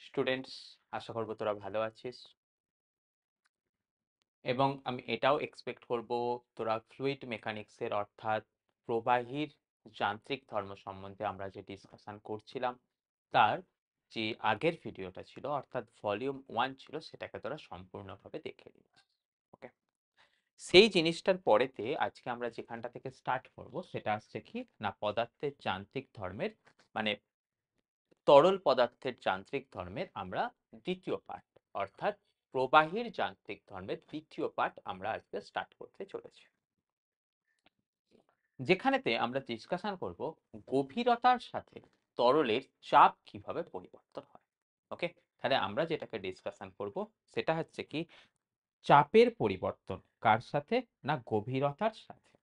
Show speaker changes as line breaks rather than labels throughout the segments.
Students, আশা করবো তোরা ভালো আছিস এবং আমি এটাও এক্সপেক্ট করব তোরা ফ্লুইড মেকানিক্সের অর্থাৎ প্রবাহীর যান্ত্রিক ধর্ম সম্বন্ধে আমরা যে ডিসকাশন করছিলাম তার যে আগের ভিডিওটা ছিল অর্থাৎ ভলিউম 1 ছিল সেটাকে তোরা সম্পূর্ণভাবে দেখে নিয়েছিস। ওকে, সেই জিনিসটার পরেতে আজকে আমরা যেখানটা থেকে স্টার্ট করব সেটা হচ্ছে কি না পদার্থের যান্ত্রিক ধর্মের মানে তরল পদার্থের যান্ত্রিক ধর্মের আমরা দ্বিতীয় পার্ট অর্থাৎ প্রবাহীর যান্ত্রিক ধর্মের দ্বিতীয় পার্ট আমরা আজকে স্টার্ট করতে চলেছি, যেখানেতে আমরা ডিসকাশন করব গভীরতার সাথে তরলের চাপ কিভাবে পরিবর্তন হয়। ওকে, তাহলে আমরা যেটাকে ডিসকাশন করব সেটা হচ্ছে কি চাপের পরিবর্তন কার সাথে না গভীরতার সাথে।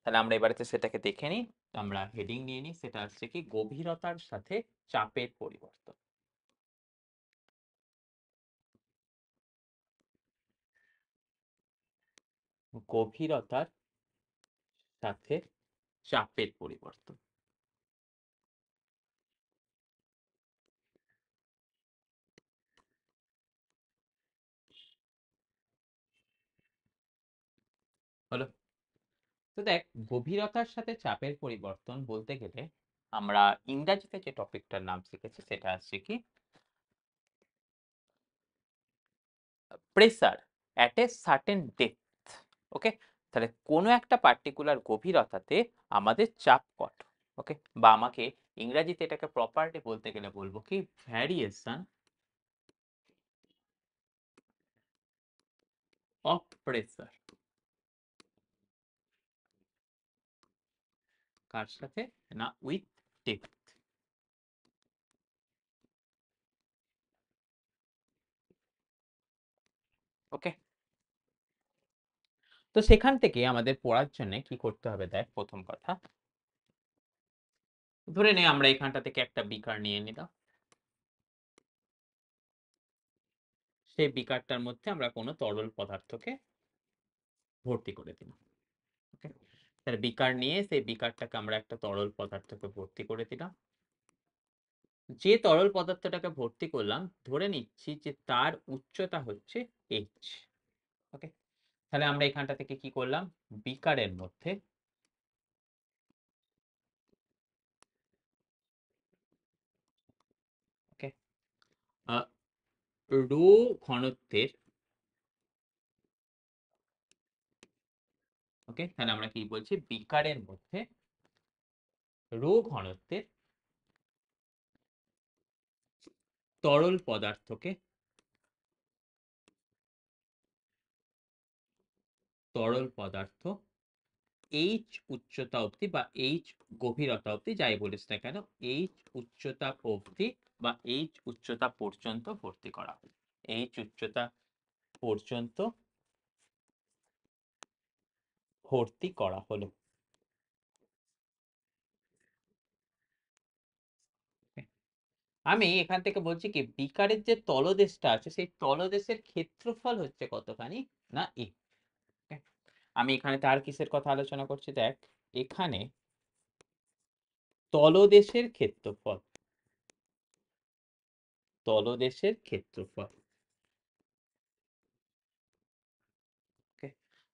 তাহলে আমরা এবারে সেটাকে দেখে নিই, আমরা হেডিং নিয়ে নিই, সেটা হচ্ছে কি গভীরতার সাথে চাপের পরিবর্তন। গভীরতার সাথে চাপের পরিবর্তন। হলো, তো দেখ গভীরতার সাথে চাপের পরিবর্তন বলতে গেলে আমরা ইংরাজিতে যে টপিকটার নাম শিখেছি সেটা হচ্ছে কি pressure at a certain depth. Okay, তাহলে কোনো একটা পার্টিকুলার গভীরতাতে আমাদের চাপ কত। ওকে, বা আমাকে ইংরাজিতে এটাকে প্রপারলি বলতে গেলে বলবো কি ভ্যারিয়েশন অফ প্রেসার কার সাথে না উইথ ডেপথ। ওকে, তো সেখান থেকে আমাদের পড়ার জন্য কি করতে হবে দেখ, প্রথম কথা ধরে নে আমরা এখানটা থেকে একটা বিকার নিয়ে নিলাম, সেই বিকারটার মধ্যে আমরা কোনো তরল পদার্থকে ভর্তি করে দিলাম। ওকে, তাহলে বিকার নিয়ে সেই বিকারটাকে আমরা একটা তরল পদার্থকে ভর্তি করে দিলাম। যে তরল পদার্থটাকে ভর্তি করলাম ধরে নিচ্ছি যে তার উচ্চতা হচ্ছে এইচ। ওকে, তাহলে আমরা এখানটা থেকে কি করলাম, বিকারের মধ্যে ওকে রো ঘনত্বের, ওকে তাহলে আমরা কি বলছি বিকারের মধ্যে রো ঘনত্বের তরল পদার্থকে তরল পদার্থ এইচ উচ্চতা অবধি বা এইচ গভীরতা অবধি যাই বলিস না কেন এইচ উচ্চতা অবধি বা এইচ উচ্চতা পর্যন্ত ভর্তি করা হলো। এইচ উচ্চতা পর্যন্ত ভর্তি করা হলো। আমি এখান থেকে বলছি কি বিকারের যে তলদেশটা আছে সেই তলদেশের ক্ষেত্রফল হচ্ছে কতখানি না এ। আমি এখানে তার কিসের কথা আলোচনা করছি দেখ, এখানে তলদেশের ক্ষেত্রফল, তলদেশের ক্ষেত্রফল। ওকে,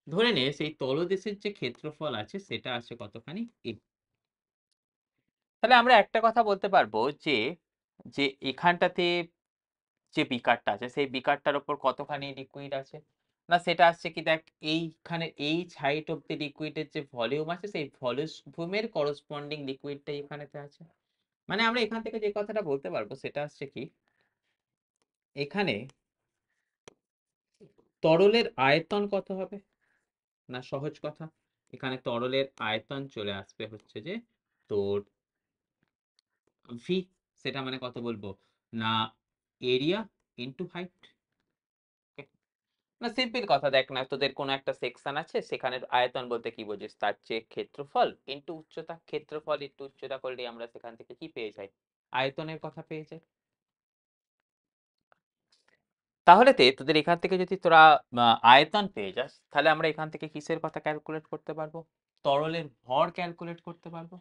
ধরে নে সেই তলদেশের যে ক্ষেত্রফল আছে সেটা আছে কতখানি এ। তাহলে আমরা একটা কথা বলতে পারবো যে যে এখানটাতে যে বিকারটা আছে সেই বিকারটার উপর কতখানি লিকুইড আছে না সেটা আসছে কি দেখ এইখানে এইচ হাইট অফ দি লিকুইডের যে ভলিউম আছে সেই ভলিউমের করসপন্ডিং লিকুইডটাই এখানেতে আছে। মানে আমরা এখান থেকে যে কথাটা বলতে পারবো সেটা হচ্ছে কি এখানে তরলের আয়তন কত হবে না সহজ কথা, এখানে তরলের আয়তন চলে আসবে হচ্ছে যে তোর ভি, সেটা মানে কত বলবো না এরিয়া ইনটু হাইট। না সিম্পল কথা দেখ না তোদের কোনো একটা সেকশন আছে সেখানের আয়তন বলতে কি বোঝিস তার যে ক্ষেত্রফল ইনটু উচ্চতা, ক্ষেত্রফল ইনটু উচ্চতা করলে আমরা সেখান থেকে কি পেয়ে যাই আয়তনের কথা পেয়ে যাই। তাহলে তোদের এখান থেকে যদি তোরা আয়তন পেয়ে যাস তাহলে আমরা এখান থেকে কিসের কথা ক্যালকুলেট করতে পারবো, তরলের ভর ক্যালকুলেট করতে পারবো।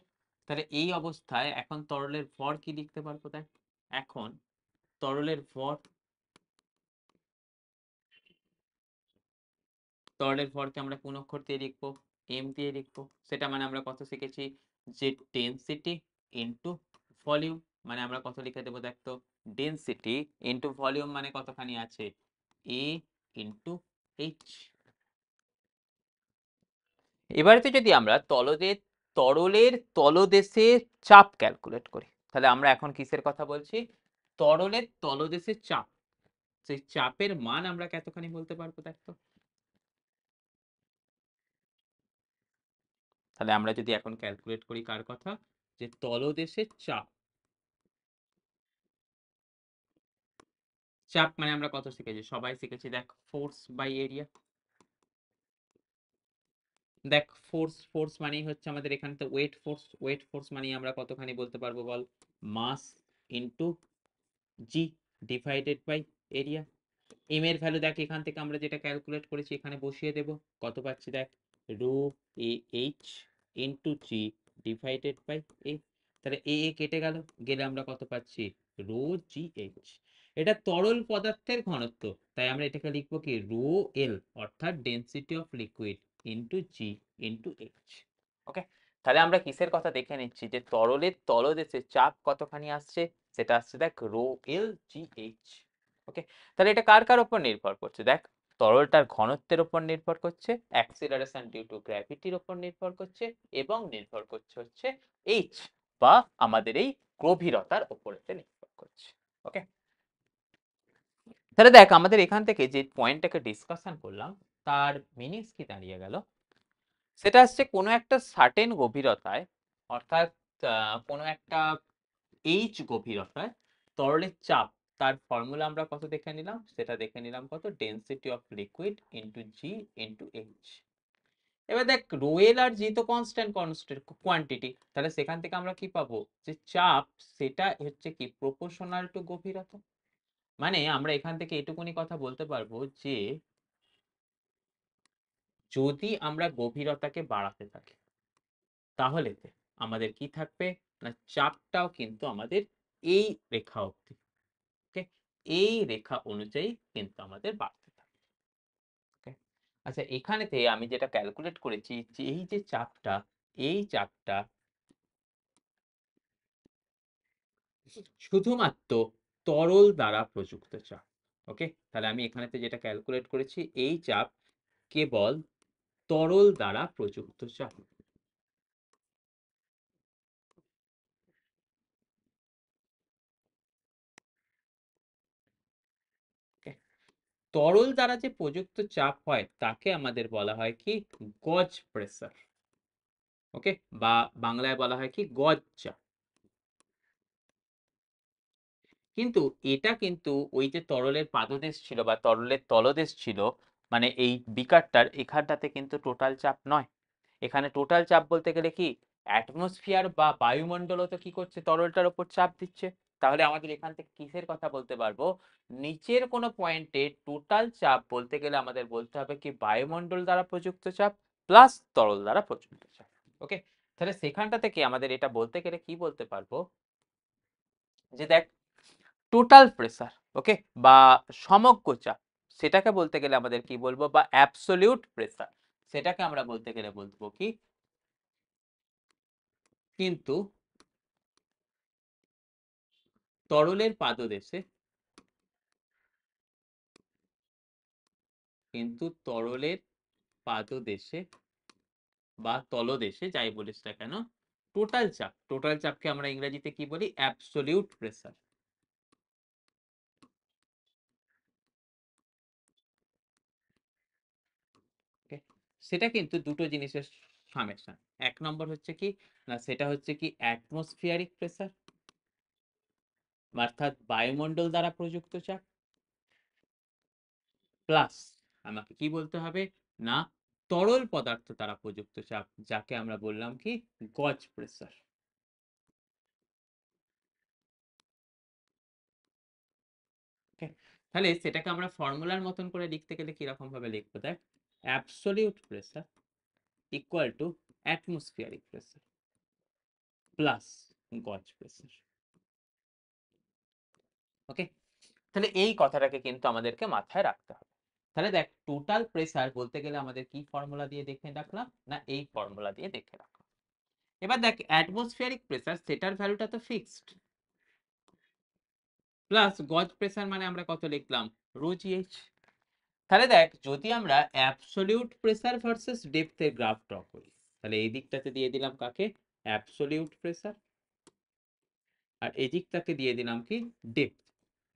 তাহলে এই অবস্থায় এখন তরলের ভর কি লিখতে পারবো দেখ, এখন তরলের ভর, তরলের ভরকে আমরা কোন অক্ষর দিয়ে লিখবো? এম দিয়ে লিখবো। সেটা মানে আমরা কত শিখেছি? যে ডেনসিটি ইনটু ভলিউম, মানে আমরা কত লিখে দেবো দেখ তো? ডেনসিটি ইনটু ভলিউম মানে কতখানি আছে? এ ইনটু এইচ। এবারেতে যদি আমরা তরলের তলদেশে চাপ ক্যালকুলেট করি, তাহলে আমরা এখন কিসের কথা বলছি? তরলের তলদেশে চাপ। সেই চাপের মান আমরা কতখানি বলতে পারবো দেখ তো? তাহলে আমরা যদি এখন ক্যালকুলেট করি কার কথা? যে তলদেশে চাপ। চাপ মানে আমরা কত শিখেছি? সবাই শিখেছি দেখ, ফোর্স বাই এরিয়া। দেখ ফোর্স মানেই হচ্ছে আমাদের এখানে তো ওয়েট ফোর্স মানেই আমরা কতখানি বলতে পারবো বল? Mass into g divided by area. M এর ভ্যালু দেখ, এখান থেকে আমরা যেটা ক্যালকুলেট করেছি এখানে বসিয়ে দেব। কত পাচ্ছি দেখ? Rho A h into g divided by A. তাহলে এ কেটে গেল, গেলে আমরা কত পাচ্ছি? Rho g h. এটা তরল পদার্থের ঘনত্ব, তাই আমরা এটাকে লিখবো কি? রো এল, অর্থাৎ density of liquid into g into h. Okay, তাহলে আমরা কিসের কথা দেখে নিচ্ছি? যে তরলের তলদেশে চাপ কতখানি আসছে? সেটা আসছে দেখ rho L G h. Okay, তাহলে এটা কার কার উপর নির্ভর করছে? দেখ, তরলটার ঘনত্বের উপর নির্ভর করছে, অ্যাক্সিলারেশন ডিউ টু গ্র্যাভিটির উপর নির্ভর করছে, এবং নির্ভর করছে হচ্ছে এইচ বা আমাদের এই গভীরতার উপরেতে নির্ভর করছে। ওকে, তাহলে দেখ আমাদের এখান থেকে যে পয়েন্টটাকে ডিসকাশন করলাম তার মিনিংস কি দাঁড়িয়ে গেল? সেটা হচ্ছে কোনো একটা সার্টেন গভীরতায়, অর্থাৎ কোনো একটা এইচ গভীরতায় তরলের চাপ, তার ফর্মুলা আমরা কত দেখে নিলাম? সেটা দেখে নিলাম কত? Density of liquid into g into H. এবার দেখ রোয়েল আর জি তো কনস্ট্যান্ট কোয়ান্টিটি, তাহলে সেখান থেকে আমরা কি পাবো? যে চাপ সেটা হচ্ছে কি প্রপোর্শনাল টু গভীরতা। মানে আমরা এখান থেকে এটুকুনি কথা বলতে পারবো যে যদি আমরা গভীরতাকে বাড়াতে থাকি তাহলে আমাদের কি থাকবে না? চাপটাও কিন্তু আমাদের এই রেখা অবধি, ওকে, এই রেখা অনুযায়ী কিন্তু আমাদের বাড়তে থাকে। ওকে, আচ্ছা এখানেতে আমি যেটা ক্যালকুলেট করেছি যে এই যে চাপটা, এই চাপটা শুধুমাত্র তরল দ্বারা প্রযুক্ত চাপ। ওকে, তাহলে আমি এখানেতে যেটা ক্যালকুলেট করেছি, এই চাপ কেবল তরল দ্বারা প্রযুক্ত চাপ। ওকে, তরল দ্বারা যে প্রযুক্ত চাপ হয় তাকে আমাদের বলা হয় কি? গজ প্রেসার। ওকে, বা বাংলায় বলা হয় কি? গজ চাপ। কিন্তু এটা কিন্তু ওই যে তরলের পাদদেশ ছিল বা তরলের তলদেশ ছিল, মানে এই বিকারটার এখানটাতে কিন্তু টোটাল চাপ নয়। এখানে টোটাল চাপ বলতে গেলে কি অ্যাটমসফিয়ার বা বায়ুমণ্ডলও তো কি করছে? তরলটার উপর চাপ দিচ্ছে। তাহলে আমাদের এখান থেকে কিসের কথা বলতে পারবো? নিচের কোনো পয়েন্টে টোটাল চাপ বলতে গেলে আমাদের বলতে হবে কি বায়ুমণ্ডল দ্বারা প্রযুক্ত চাপ প্লাস তরল দ্বারা প্রযুক্ত চাপ। ওকে, তাহলে সেখানটা থেকে আমাদের এটা বলতে গেলে কি বলতে পারবো? যে দেখ টোটাল প্রেসার, ওকে, বা সমগ্র চাপ, সেটাকে বলতে গেলে আমাদের কি বলবো? বা অ্যাবসলিউট প্রেসার, সেটাকে আমরা বলতে গেলে বলবো কি? কিন্তু তরলের পাদদেশে, কিন্তু তরলের পাদদেশে বা তলদেশে যাই বলিস না কেন, টোটাল চাপকে আমরা ইংরেজিতে কি বলি? Absolute pressure. ওকে, সেটা কিন্তু দুটো জিনিসের সামেশন। এক নম্বর হচ্ছে কি না, সেটা হচ্ছে কি অ্যাটমসফিয়ারিক প্রেসার, অর্থাৎ বায়ুমণ্ডল দ্বারা প্রযুক্ত চাপ, প্লাস আমাকে কি বলতে হবে না? তরল পদার্থ দ্বারা প্রযুক্ত চাপ, যাকে আমরা বললাম কি? গজ প্রেসার। ওকে, তাহলে সেটাকে আমরা ফর্মুলার মতন করে লিখতে গেলে কিরকম ভাবে লিখবো দেখ? Absolute pressure equal to atmospheric pressure plus গজ প্রেসার। ওকে, তাহলে এই কথাটাকে কিন্তু আমাদেরকে মাথায় রাখতে হবে। তাহলে দেখ, টোটাল প্রেসার বলতে গেলে আমাদের কি ফর্মুলা দিয়ে দেখে রাখলাম, না এই ফর্মুলা দিয়ে দেখে রাখলাম। এবার দেখ, অ্যাটমসফিয়ারিক প্রেসার সেটার ভ্যালুটা তো ফিক্সড, প্লাস গজ প্রেসার মানে আমরা কত লিখলাম, রো জিএইচ। তাহলে দেখ, যদি আমরা অ্যাবসলিউট প্রেসার ভার্সেস ডেপথের গ্রাফ ড্র করি, তাহলে এই দিকটাতে দিয়ে দিলাম কাকে, অ্যাবসলিউট প্রেসার, আর এই দিকটাকে দিয়ে দিলাম কি, ডেপথ।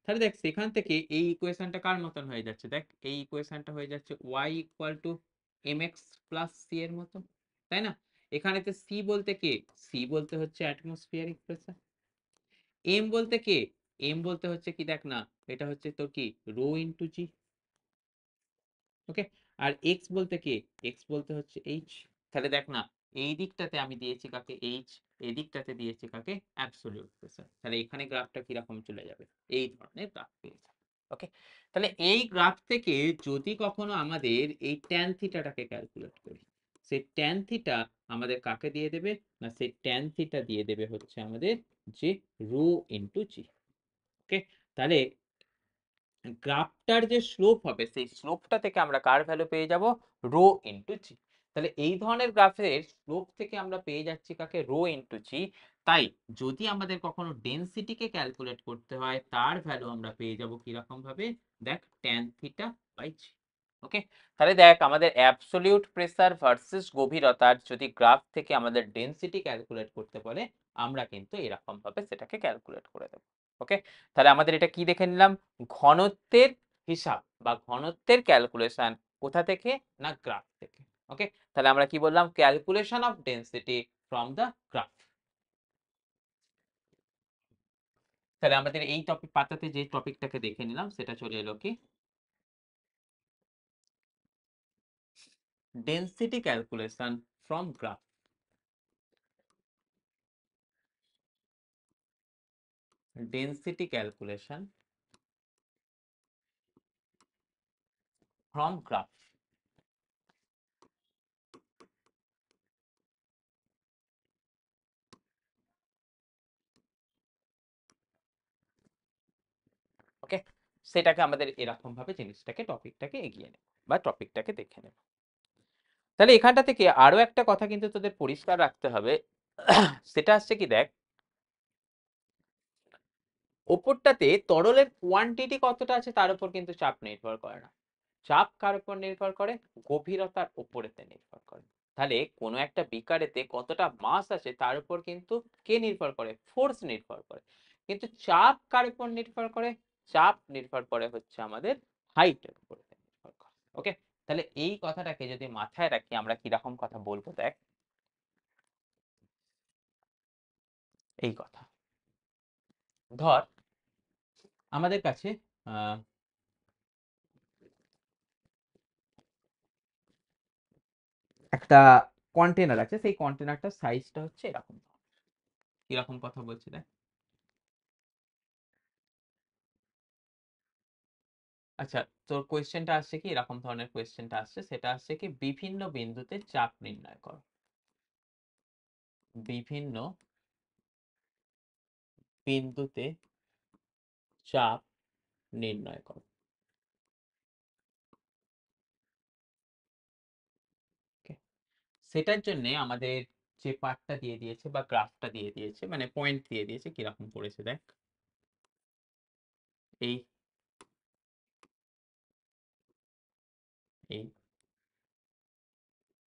তাহলে দেখ, সেখান থেকে এই ইকুয়েশনটা কার মতন হয়ে যাচ্ছে, দেখ এই ইকুয়েশনটা হয়ে যাচ্ছে y equal to mx plus c এর মতো, তাই না? এখানেতে c বলতে কে, c বলতে হচ্ছে অ্যাটমসফিয়ারিক প্রেসার। m বলতে কে, m বলতে হচ্ছে কি, দেখ না, এটা হচ্ছে তোর কি, রো ইনটু জি। ওকে, আর x বলতে কে, x বলতে হচ্ছে h। তাহলে দেখ না, এই দিকটাতে আমি দিয়েছি কাকে, h, এই দিকটাতে দিয়েছি কাকে, অ্যাবসলিউট প্রেসার। তাহলে এখানে গ্রাফটা কিরকম চলে যাবে, এই ধরনের গ্রাফ পেয়ে যাবে। ওকে, তাহলে এই গ্রাফ থেকে যদি কখনো আমাদের এই ট্যান থিটাটাকে ক্যালকুলেট করি, সেই ট্যান থিটা আমাদের কাকে দিয়ে দেবে, না সেই ট্যান থিটা দিয়ে দেবে হচ্ছে আমাদের যে রো ইনটু জি। ওকে, তাহলে গ্রাফটার যে স্লোপ হবে, সেই স্লোপটা থেকে আমরা কার ভ্যালু পেয়ে যাব, রো ইনটু জি। তাহলে এই ধরনের গ্রাফের স্লোপ থেকে আমরা পেয়ে যাচ্ছি কাকে, রো ইনটু জি। তাই যদি আমাদের কখনো ডেনসিটিকে ক্যালকুলেট করতে হয়, তার ভ্যালু আমরা পেয়ে যাব কিরকম ভাবে, দেখ ট্যান থিটা বাই জি। ওকে, তাহলে দেখ, আমাদের অ্যাবসলিউট প্রেসার ভার্সেস গভীরতার যদি গ্রাফ থেকে আমাদের ডেনসিটি ক্যালকুলেট করতে বলে, আমরা কিন্তু এরকম ভাবে সেটাকে ক্যালকুলেট করে দেব। ওকে, তাহলে আমাদের এটা কি দেখে নিলাম, ঘনত্বের হিসাব বা ঘনত্বের ক্যালকুলেশন কোথা থেকে, না গ্রাফ থেকে। ওকে, তাহলে আমরা কি বললাম, calculation of density from the graph. তাহলে আমাদের এই টপিক পাতাতে যে টপিকটাকে দেখে নিলাম, সেটা চলে এলো কি, density calculation from graph. Density calculation from graph. Okay, সেটাকে আমাদের এরকম ভাবে জিনিসটাকে, টপিকটাকে এগিয়ে নেব বা টপিকটাকে দেখে নেব। তাহলে এখানটা থেকে আরো একটা কথা কিন্তু তোদের পরিষ্কার রাখতে হবে, সেটা হচ্ছে কি, দেখ ওপরটাতে তরলের কোয়ান্টিটি কতটা আছে তার উপর কিন্তু চাপ নির্ভর করে না। চাপ কার উপর নির্ভর করে, গভীরতার উপরেতে নির্ভর করে। তাহলে কোনো একটা বিকারেতে কতটা মাস আছে তার উপর কিন্তু কে নির্ভর করে, ফোর্স নির্ভর করে। কিন্তু চাপ কার উপর নির্ভর করে, চাপ নির্ভর করে হচ্ছে আমাদের হাইটের উপর নির্ভর করে। ওকে, তাহলে এই কথাটাকে যদি মাথায় রাখি, আমরা কিরকম কথা বলবো, দেখ এই কথা, ধর আমাদের কাছে আহ একটা কন্টেনার আছে, সেই কন্টেনারটার সাইজটা হচ্ছে এরকম। কিরকম কথা বলছি, দেখ। আচ্ছা, তোর কোয়েশ্চেনটা আসছে কি, এরকম ধরনের কোয়েশ্চেনটা আসছে, সেটা আসছে কি, বিভিন্ন বিন্দুতে চাপ নির্ণয় করো। বিভিন্ন বিন্দুতে চাপ নির্ণয় করো। Okay? সেটার জন্য আমাদের যে পার্টটা দিয়ে দিয়েছে বা গ্রাফটা দিয়ে দিয়েছে, মানে পয়েন্ট দিয়ে দিয়েছে, কিরকম করেছে দেখ, এই এই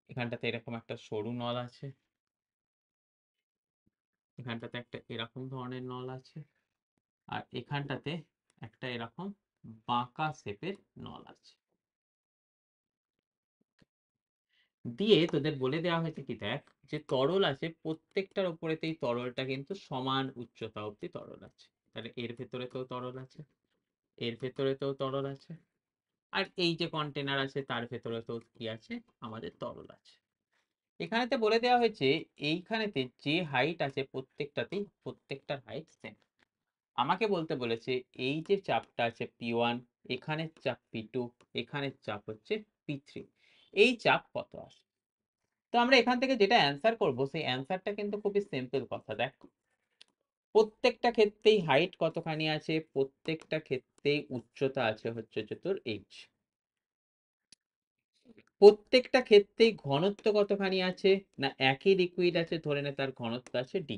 এখানটাতে এরকম একটা সরু নল আছে, এখানটাতে একটা এরকম ধরনের নল আছে, আর এখানটাতে একটা এরকম বাঁকা শেপের নল আছে। দিয়ে তোদের বলে দেওয়া হয়েছে কি, দেখ যে তরল আছে প্রত্যেকটার উপরেতেই, তরলটা কিন্তু সমান উচ্চতা অব্দি তরল আছে। তাহলে এর ভেতরেতেও তরল আছে, এর ভেতরেতেও তরল আছে, আর এই যে কন্টেনার আছে তার ভেতরেতেও কি আছে, আমাদের তরল আছে। এখানেতে বলে দেওয়া হয়েছে, এইখানেতে যে হাইট আছে প্রত্যেকটাতেই, প্রত্যেকটার হাইট সেম। আমাকে বলতে বলেছে এই যে চাপটা আছে P1, এখানে চাপ P2, এখানে চাপ হচ্ছে P3, এই চাপ কত আছে। তো আমরা এখান থেকে যেটা অ্যান্সার করব, সেই অ্যান্সারটা কিন্তু খুবই সিম্পল কথা, দেখ প্রত্যেকটা ক্ষেত্রেই হাইট কতখানি আছে, প্রত্যেকটা ক্ষেত্রেই উচ্চতা আছে হচ্ছে যে তোর এইচ। প্রত্যেকটা ক্ষেত্রেই ঘনত্ব কতখানি আছে, না একই লিকুইড আছে, ধরে নে তার ঘনত্ব আছে ডি।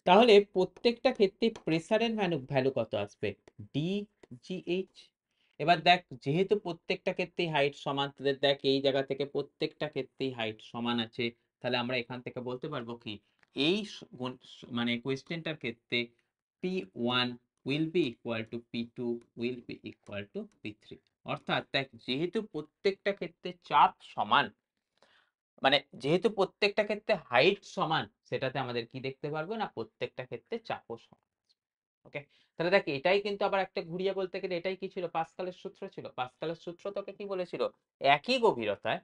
তাহলে প্রত্যেকটা ক্ষেত্রে প্রেসারের ভ্যালু কত আসবে, ডি জি এইচ। এবার দেখ যেহেতু প্রত্যেকটা ক্ষেত্রেই হাইট সমান, তাদের দেখ এই জায়গা থেকে প্রত্যেকটা ক্ষেত্রেই হাইট সমান আছে, তাহলে আমরা এখান থেকে বলতে পারবো কি এই মানে কোয়েশ্চেনটার ক্ষেত্রে P1 will be equal to P2 will be equal to P3। অর্থাৎ দেখ যেহেতু প্রত্যেকটা ক্ষেত্রে চাপ সমান, মানে যেহেতু প্রত্যেকটা ক্ষেত্রে হাইট সমান, সেটাতে আমাদের কি দেখতে পারবো না প্রত্যেকটা ক্ষেত্রে চাপও সমান। ওকে, তাহলে দেখ এটাই কিন্তু আবার একটা ঘুরিয়ে বলতে গেলে এটাই কি ছিল, পাস্কালের সূত্র ছিল। পাস্কালের সূত্র তোকে কি বলেছিল, একই গভীরতায়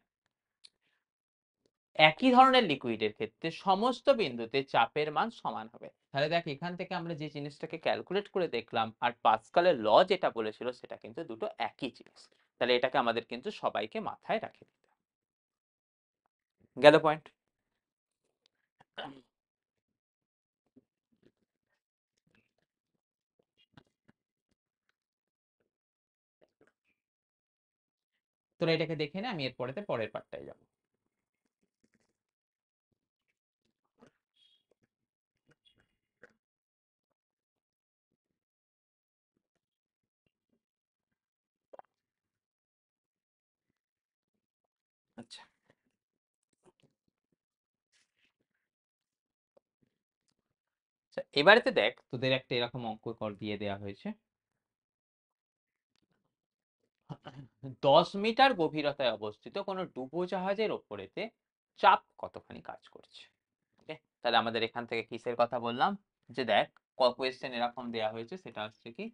একই ধরনের লিকুইডের ক্ষেত্রে সমস্ত বিন্দুতে চাপের মান সমান হবে। তাহলে দেখ এখান থেকে আমরা যে জিনিসটাকে ক্যালকুলেট করে দেখলাম আর পাস্কালের ল যেটা বলেছিল সেটা কিন্তু দুটো একই জিনিস। তাহলে এটাকে আমাদের কিন্তু সবাইকে মাথায় রাখে দিতে হবে। গেল পয়েন্ট। তোরা এটাকে দেখে নে, আমি এরপরেতে পরের পার্টটায় যাবো। আচ্ছা, এবারেতে দেখ তোদের একটা এরকম অঙ্ক কর দিয়ে দেওয়া হয়েছে। 10 মিটার গভীরতায় অবস্থিত কোনো ডুবোজাহাজের ওপরেতে চাপ কতখানি কাজ করছে। ওকে, তাহলে আমাদের এখান থেকে কিসের কথা বললাম, যে দেখ কোয়েশ্চেন এরকম দেওয়া হয়েছে, সেটা হচ্ছে কি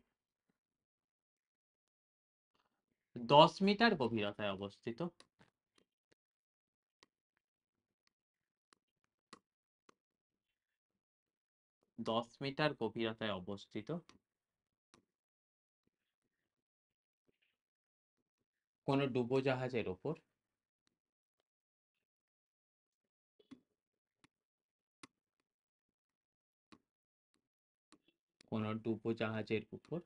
10 মিটার গভীরতায় অবস্থিত 10 মিটার গভীরতায় অবস্থিত কোনো ডুবোজাহাজের ওপর কোনো ডুবোজাহাজের উপর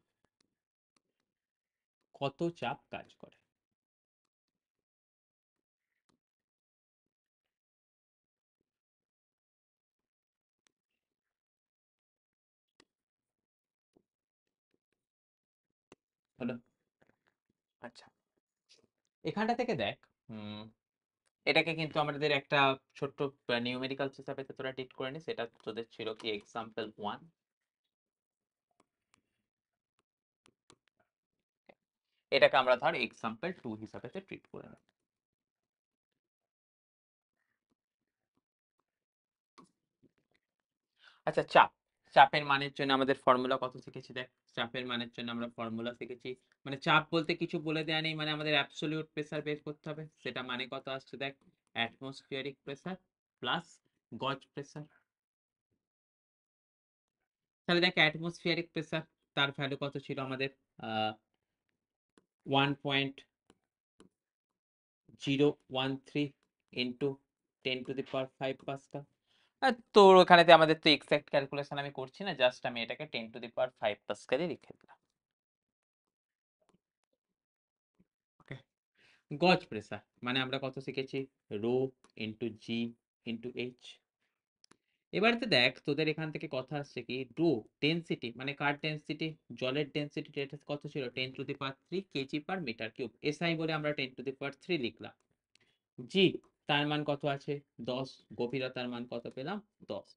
কত চাপ কাজ করে। হলো। আচ্ছা, এখানটা থেকে দেখ এটাকে কিন্তু আমাদের একটা ছোট্ট নিউমেরিক্যাল হিসাবে তোরা ট্রিট করে নিস। সেটা তোদের ছিল কি এক্সাম্পল 1। এটাকে আমরা ধর এক্সাম্পল 2 হিসাবে ট্রিট করে নেব। আচ্ছা, চাপের মানের জন্য আমাদের ফর্মুলা কত শিখেছি দেখ। চাপের মানের জন্য আমরা ফর্মুলা শিখেছি, মানে চাপ বলতে কিছু বলে দেয়া নেই, মানে আমাদের অ্যাবসলিউট প্রেসার বের করতে হবে। সেটা মানে কত আসছে দেখ, অ্যাটমসফিয়ারিক প্রেসার প্লাস গজ প্রেসার। তাহলে দেখ অ্যাটমসফিয়ারিক প্রেসার তার ভ্যালু কত ছিল আমাদের, 1.013 ইন্টু 10⁵ পাস্কাল। তো ওখানেতে আমাদের তো এক্সাক্ট ক্যালকুলেশন আমি করছি না, জাস্ট আমি এটাকে 10⁵ পাস্কালে লিখে দিলাম। ওকে, গজ প্রেসার মানে আমরা কত শিখেছি, রো ইন্টু জি ইন্টু এইচ। এবারে দেখ তোদের এখান থেকে কথা আসছে কি রো ডেন্সিটি, মানে কার ডেন্সিটি, জলের ডেন্সিটি কত ছিল, 10⁵ KG per metre cube. SI বলে আমরা 10⁵ লিখলাম। জি তার মান কত আছে 10, গভীরতার মান কত পেলাম 10।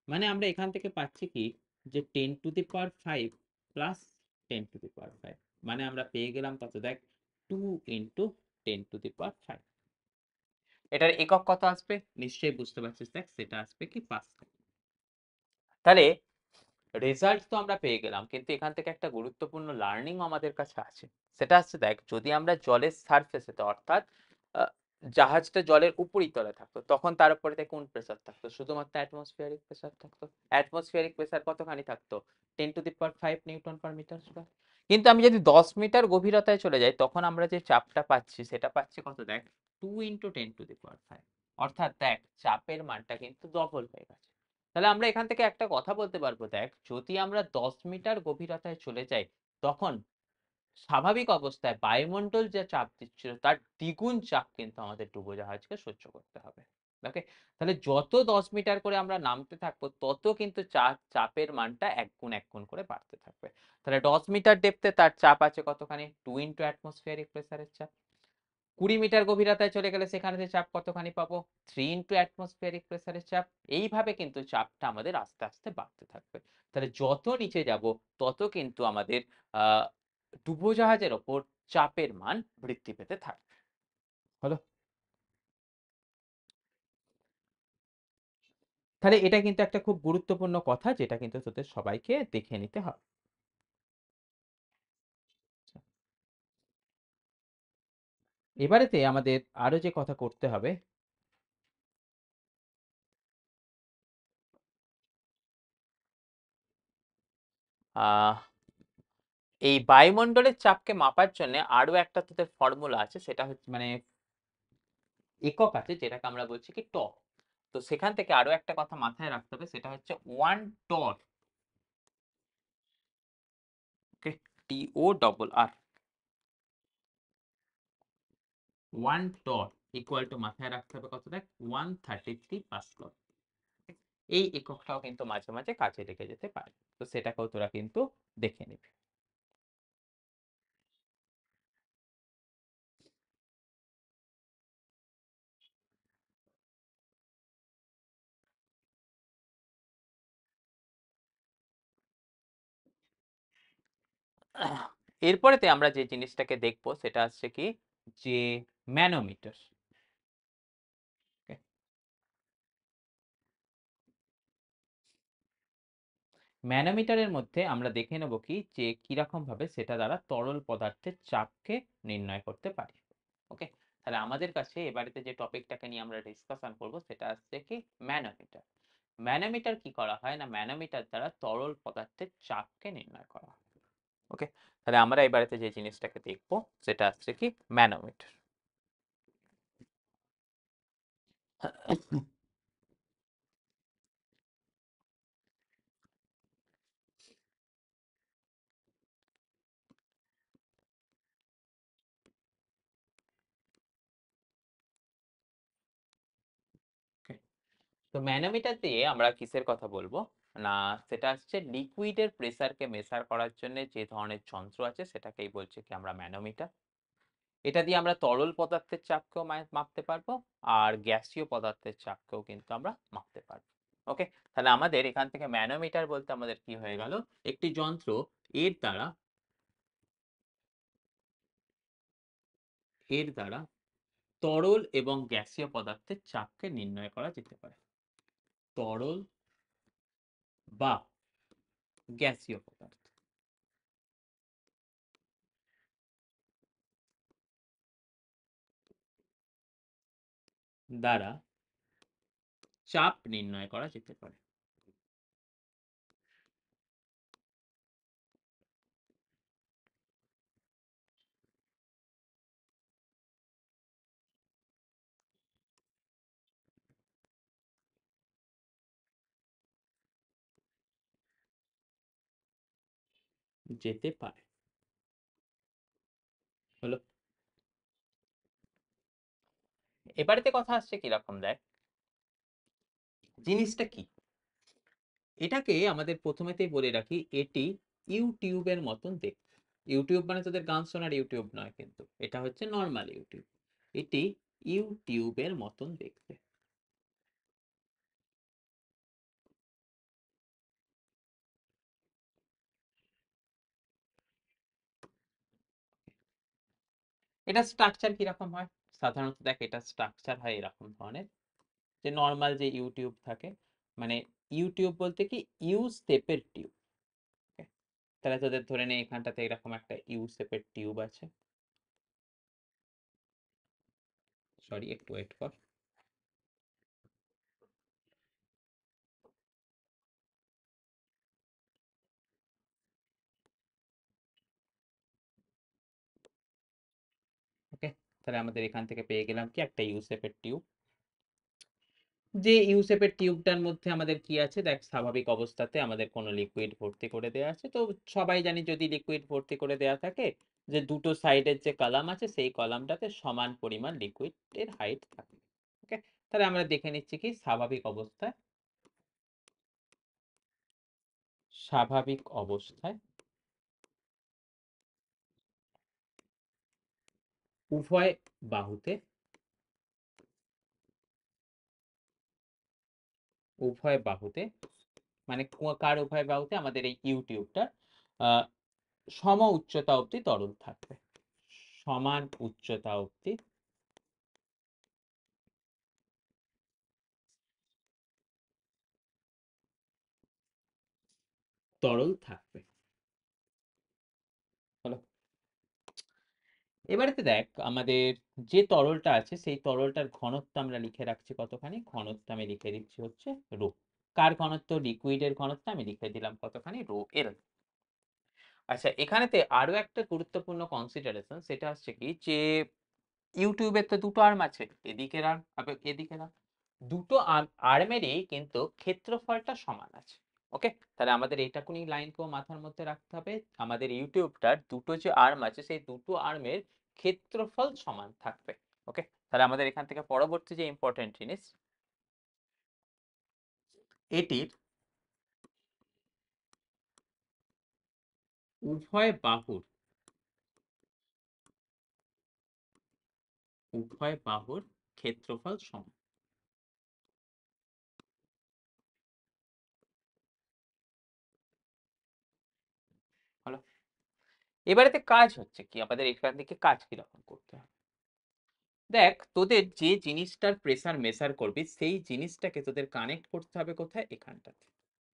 মানে আমরা এখান থেকে পাচ্ছি কি যে 10⁵ প্লাস 10⁵, মানে আমরা পেয়ে গেলাম কত দেখ 2 ইন্টু 10⁵। এটার একক কত আসবে নিশ্চয়ই বুঝতে পারছিস, দেখ সেটা আসবে কি পাস্কাল। তাহলে রেজাল্ট তো আমরা পেয়ে গেলাম, কিন্তু এখান থেকে একটা গুরুত্বপূর্ণ লার্নিং আমাদের কাছে আছে। সেটা হচ্ছে দেখ যদি আমরা জলের সারফেসেতে অর্থাৎ আহ, জাহাজটা জলের উপরিতলে থাকতো, তখন তার উপরে কোন প্রেসার থাকতো, শুধুমাত্র অ্যাটমসফিয়ারিক প্রেসার থাকতো। অ্যাটমসফিয়ারিক প্রেসার কতখানি থাকতো, 10⁵ নিউটন পার মিটার স্কয়ার। কিন্তু আমি যদি 10 মিটার গভীরতায় চলে যাই, তখন আমরা যে চাপটা পাচ্ছি সেটা পাচ্ছি কত দেখ 2 ইন্টু 10⁵। অর্থাৎ দেখ চাপের মানটা কিন্তু ডবল হয়ে গেছে। তাহলে আমরা এখান থেকে একটা কথা বলতে পারবো, দেখ যদি আমরা 10 মিটার গভীরতায় চলে যাই, তখন স্বাভাবিক অবস্থায় বায়ুমণ্ডল যে চাপ দিচ্ছিল তার দ্বিগুণ চাপ কিন্তু আমাদের ডুবোজাহাজকে সহ্য করতে হবে। ওকে, তাহলে যত 10 মিটার করে আমরা নামতে থাকবো তত কিন্তু চাপের মানটা এক গুণ করে বাড়তে থাকবে। তাহলে 10 মিটার ডেপথে তার চাপ আছে কতখানি, 2 × অ্যাটমসফিয়ারিক প্রেসারের চাপ। 20 মিটার গভীরতায় চলে গেলে সেখানে চাপ কতখানি পাবো, 3 × অ্যাটমসফিয়ারিক প্রেসারের চাপ। এইভাবে কিন্তু চাপটা আমাদের আস্তে আস্তে বাড়তে থাকবে। তাহলে যত নিচে যাব তত কিন্তু আমাদের আহ ডুবোজাহাজের ওপর চাপের মান বৃদ্ধি পেতে থাকবে। হলো? তাহলে এটা কিন্তু একটা খুব গুরুত্বপূর্ণ কথা, যেটা কিন্তু তোদের সবাইকে দেখে নিতে হবে। এবারেতে আমাদের আরো যে কথা করতে হবে, আহ এই বায়ুমণ্ডলের চাপকে মাপার জন্য আরো একটা তোদের ফর্মুলা আছে, সেটা হচ্ছে মানে একক আছে, যেটাকে আমরা বলছি কি টপ। তো সেখান থেকে আরো একটা কথা মাথায় রাখতে হবে, সেটা হচ্ছে 1 টর। ওকে, TORR। 1 টর ইকুয়াল টু, মাথায় রাখতে হবে কত, দেখ 133 পাস্কাল। এই এককটাও কিন্তু মাঝে মাঝে কাজে লেগে যেতে পারে, তো সেটাকেও তোরা কিন্তু দেখে নিবি। এরপরেতে আমরা যে জিনিসটাকে দেখবো সেটা হচ্ছে কি, যে ম্যানোমিটার। ম্যানোমিটারের মধ্যে আমরা দেখে নেব কি, যে কিরকম ভাবে সেটা দ্বারা তরল পদার্থের চাপকে নির্ণয় করতে পারি। ওকে, তাহলে আমাদের কাছে এবারেতে যে টপিকটাকে নিয়ে আমরা ডিসকাশন করব সেটা হচ্ছে কি ম্যানোমিটার। ম্যানোমিটার কি করা হয় না, ম্যানোমিটার দ্বারা তরল পদার্থের চাপকে নির্ণয় করা হয়। ওকে, তাহলে আমরা এবারেতে যে জিনিসটাকে দেখব সেটা হচ্ছে কি ম্যানোমিটার। তো ম্যানোমিটার দিয়ে আমরা কিসের কথা বলবো না, সেটা হচ্ছে লিকুইডের প্রেসারকে মেজার করার জন্য যে ধরনের যন্ত্র আছে সেটাকেই বলছি কি আমরা ম্যানোমিটার। এটা দিয়ে আমরা তরল পদার্থের চাপকেও মাপতে পারবো, আর গ্যাসীয় পদার্থের চাপকেও কিন্তু আমরা মাপতে পারবো। ওকে, তাহলে আমাদের এখান থেকে ম্যানোমিটার বলতে আমাদের কি হয়ে গেল, একটি যন্ত্র, এর দ্বারা তরল এবং গ্যাসীয় পদার্থের চাপকে নির্ণয় করা যেতে পারে। তরল বা গ্যাসীয় পদার্থ দ্বারা চাপ নির্ণয় করা যেতে পারে। যেতে পারে। হলো? এবারেতে কথা আসছে কিরকম, দেখ জিনিসটা কি, এটাকে আমাদের প্রথমেতেই বলে রাখি, এটি ইউটিউবের মতন দেখতে। ইউটিউব মানে তোদের গান শোনার ইউটিউব নয়, কিন্তু এটা হচ্ছে নর্মাল ইউটিউব। এটি ইউটিউবের মতন দেখতে। এটা স্ট্রাকচার কিরকম হয়, সাধারণত দেখ এটা স্ট্রাকচার হয় এরকম ধরনের, যে নর্মাল যে ইউটিউব থাকে, মানে ইউটিউব বলতে কি ইউ শেপের টিউব। তাহলে তোদের ধরে নে এখানটাতে এরকম একটা ইউ শেপের টিউব আছে। সরি, একটু ওয়েট কর। ওকে, তাহলে আমাদের এখান থেকে পেয়ে গেলাম কি একটা ইউ শেপের টিউব। যে ইউ শেপের টিউবটার মধ্যে আমাদের কি আছে দেখ, স্বাভাবিক অবস্থাতে আমাদের কোনো লিকুইড ভর্তি করে দেওয়া আছে। তো সবাই জানি যদি লিকুইড ভর্তি করে দেওয়া থাকে, যে দুটো সাইডের যে কলাম আছে সেই কলামটাতে সমান পরিমাণ লিকুইডের হাইট থাকে। ওকে, তাহলে আমরা দেখে নিচ্ছি কি স্বাভাবিক অবস্থায় উভয় বাহুতে মানে কার উভয় বাহুতে, আমাদের এই ইউটিউবটা সম উচ্চতা অবধি তরল থাকবে। সমান উচ্চতা অবধি তরল থাকবে। হলো। এবারেতে দেখ, আমাদের যে তরলটা আছে সেই তরলটার ঘনত্ব আমরা লিখে রাখছি কতখানি, ঘনত্ব আমি লিখে দিচ্ছি হচ্ছে রো। কার ঘনত্ব? লিকুইডের ঘনত্ব আমি লিখে দিলাম কতখানি, রো এল। আচ্ছা, এখানেতে আরো একটা গুরুত্বপূর্ণ কনসিডারেশন, সেটা হচ্ছে কি যে ইউটিউবের তো দুটো আর্ম আছে, এদিকের আর্ম আবার এদিকের আর্ম। দুটো আর্মেরই কিন্তু ক্ষেত্রফলটা সমান আছে। ওকে, তাহলে আমাদের এইটাকুনি লাইনকেও মাথার মধ্যে রাখতে হবে। আমাদের ইউটিউবটার দুটো যে আর্ম আছে সেই দুটো আর্মের ক্ষেত্রফল সমান থাকবে। ওকে, তাহলে আমাদের এখান থেকে পরবর্তী যে ইম্পর্টেন্ট জিনিস, এটির উভয় বাহুর ক্ষেত্রফল সমান। হলো। এবারেতে কাজ হচ্ছে কি, আমাদের এখান থেকে কাজ কিরকম করতে হবে। দেখ, তোদের যে জিনিসটার প্রেসার মেজার করবি সেই জিনিসটাকে তোদের কানেক্ট করতে হবে কোথায়, এখানটাতে।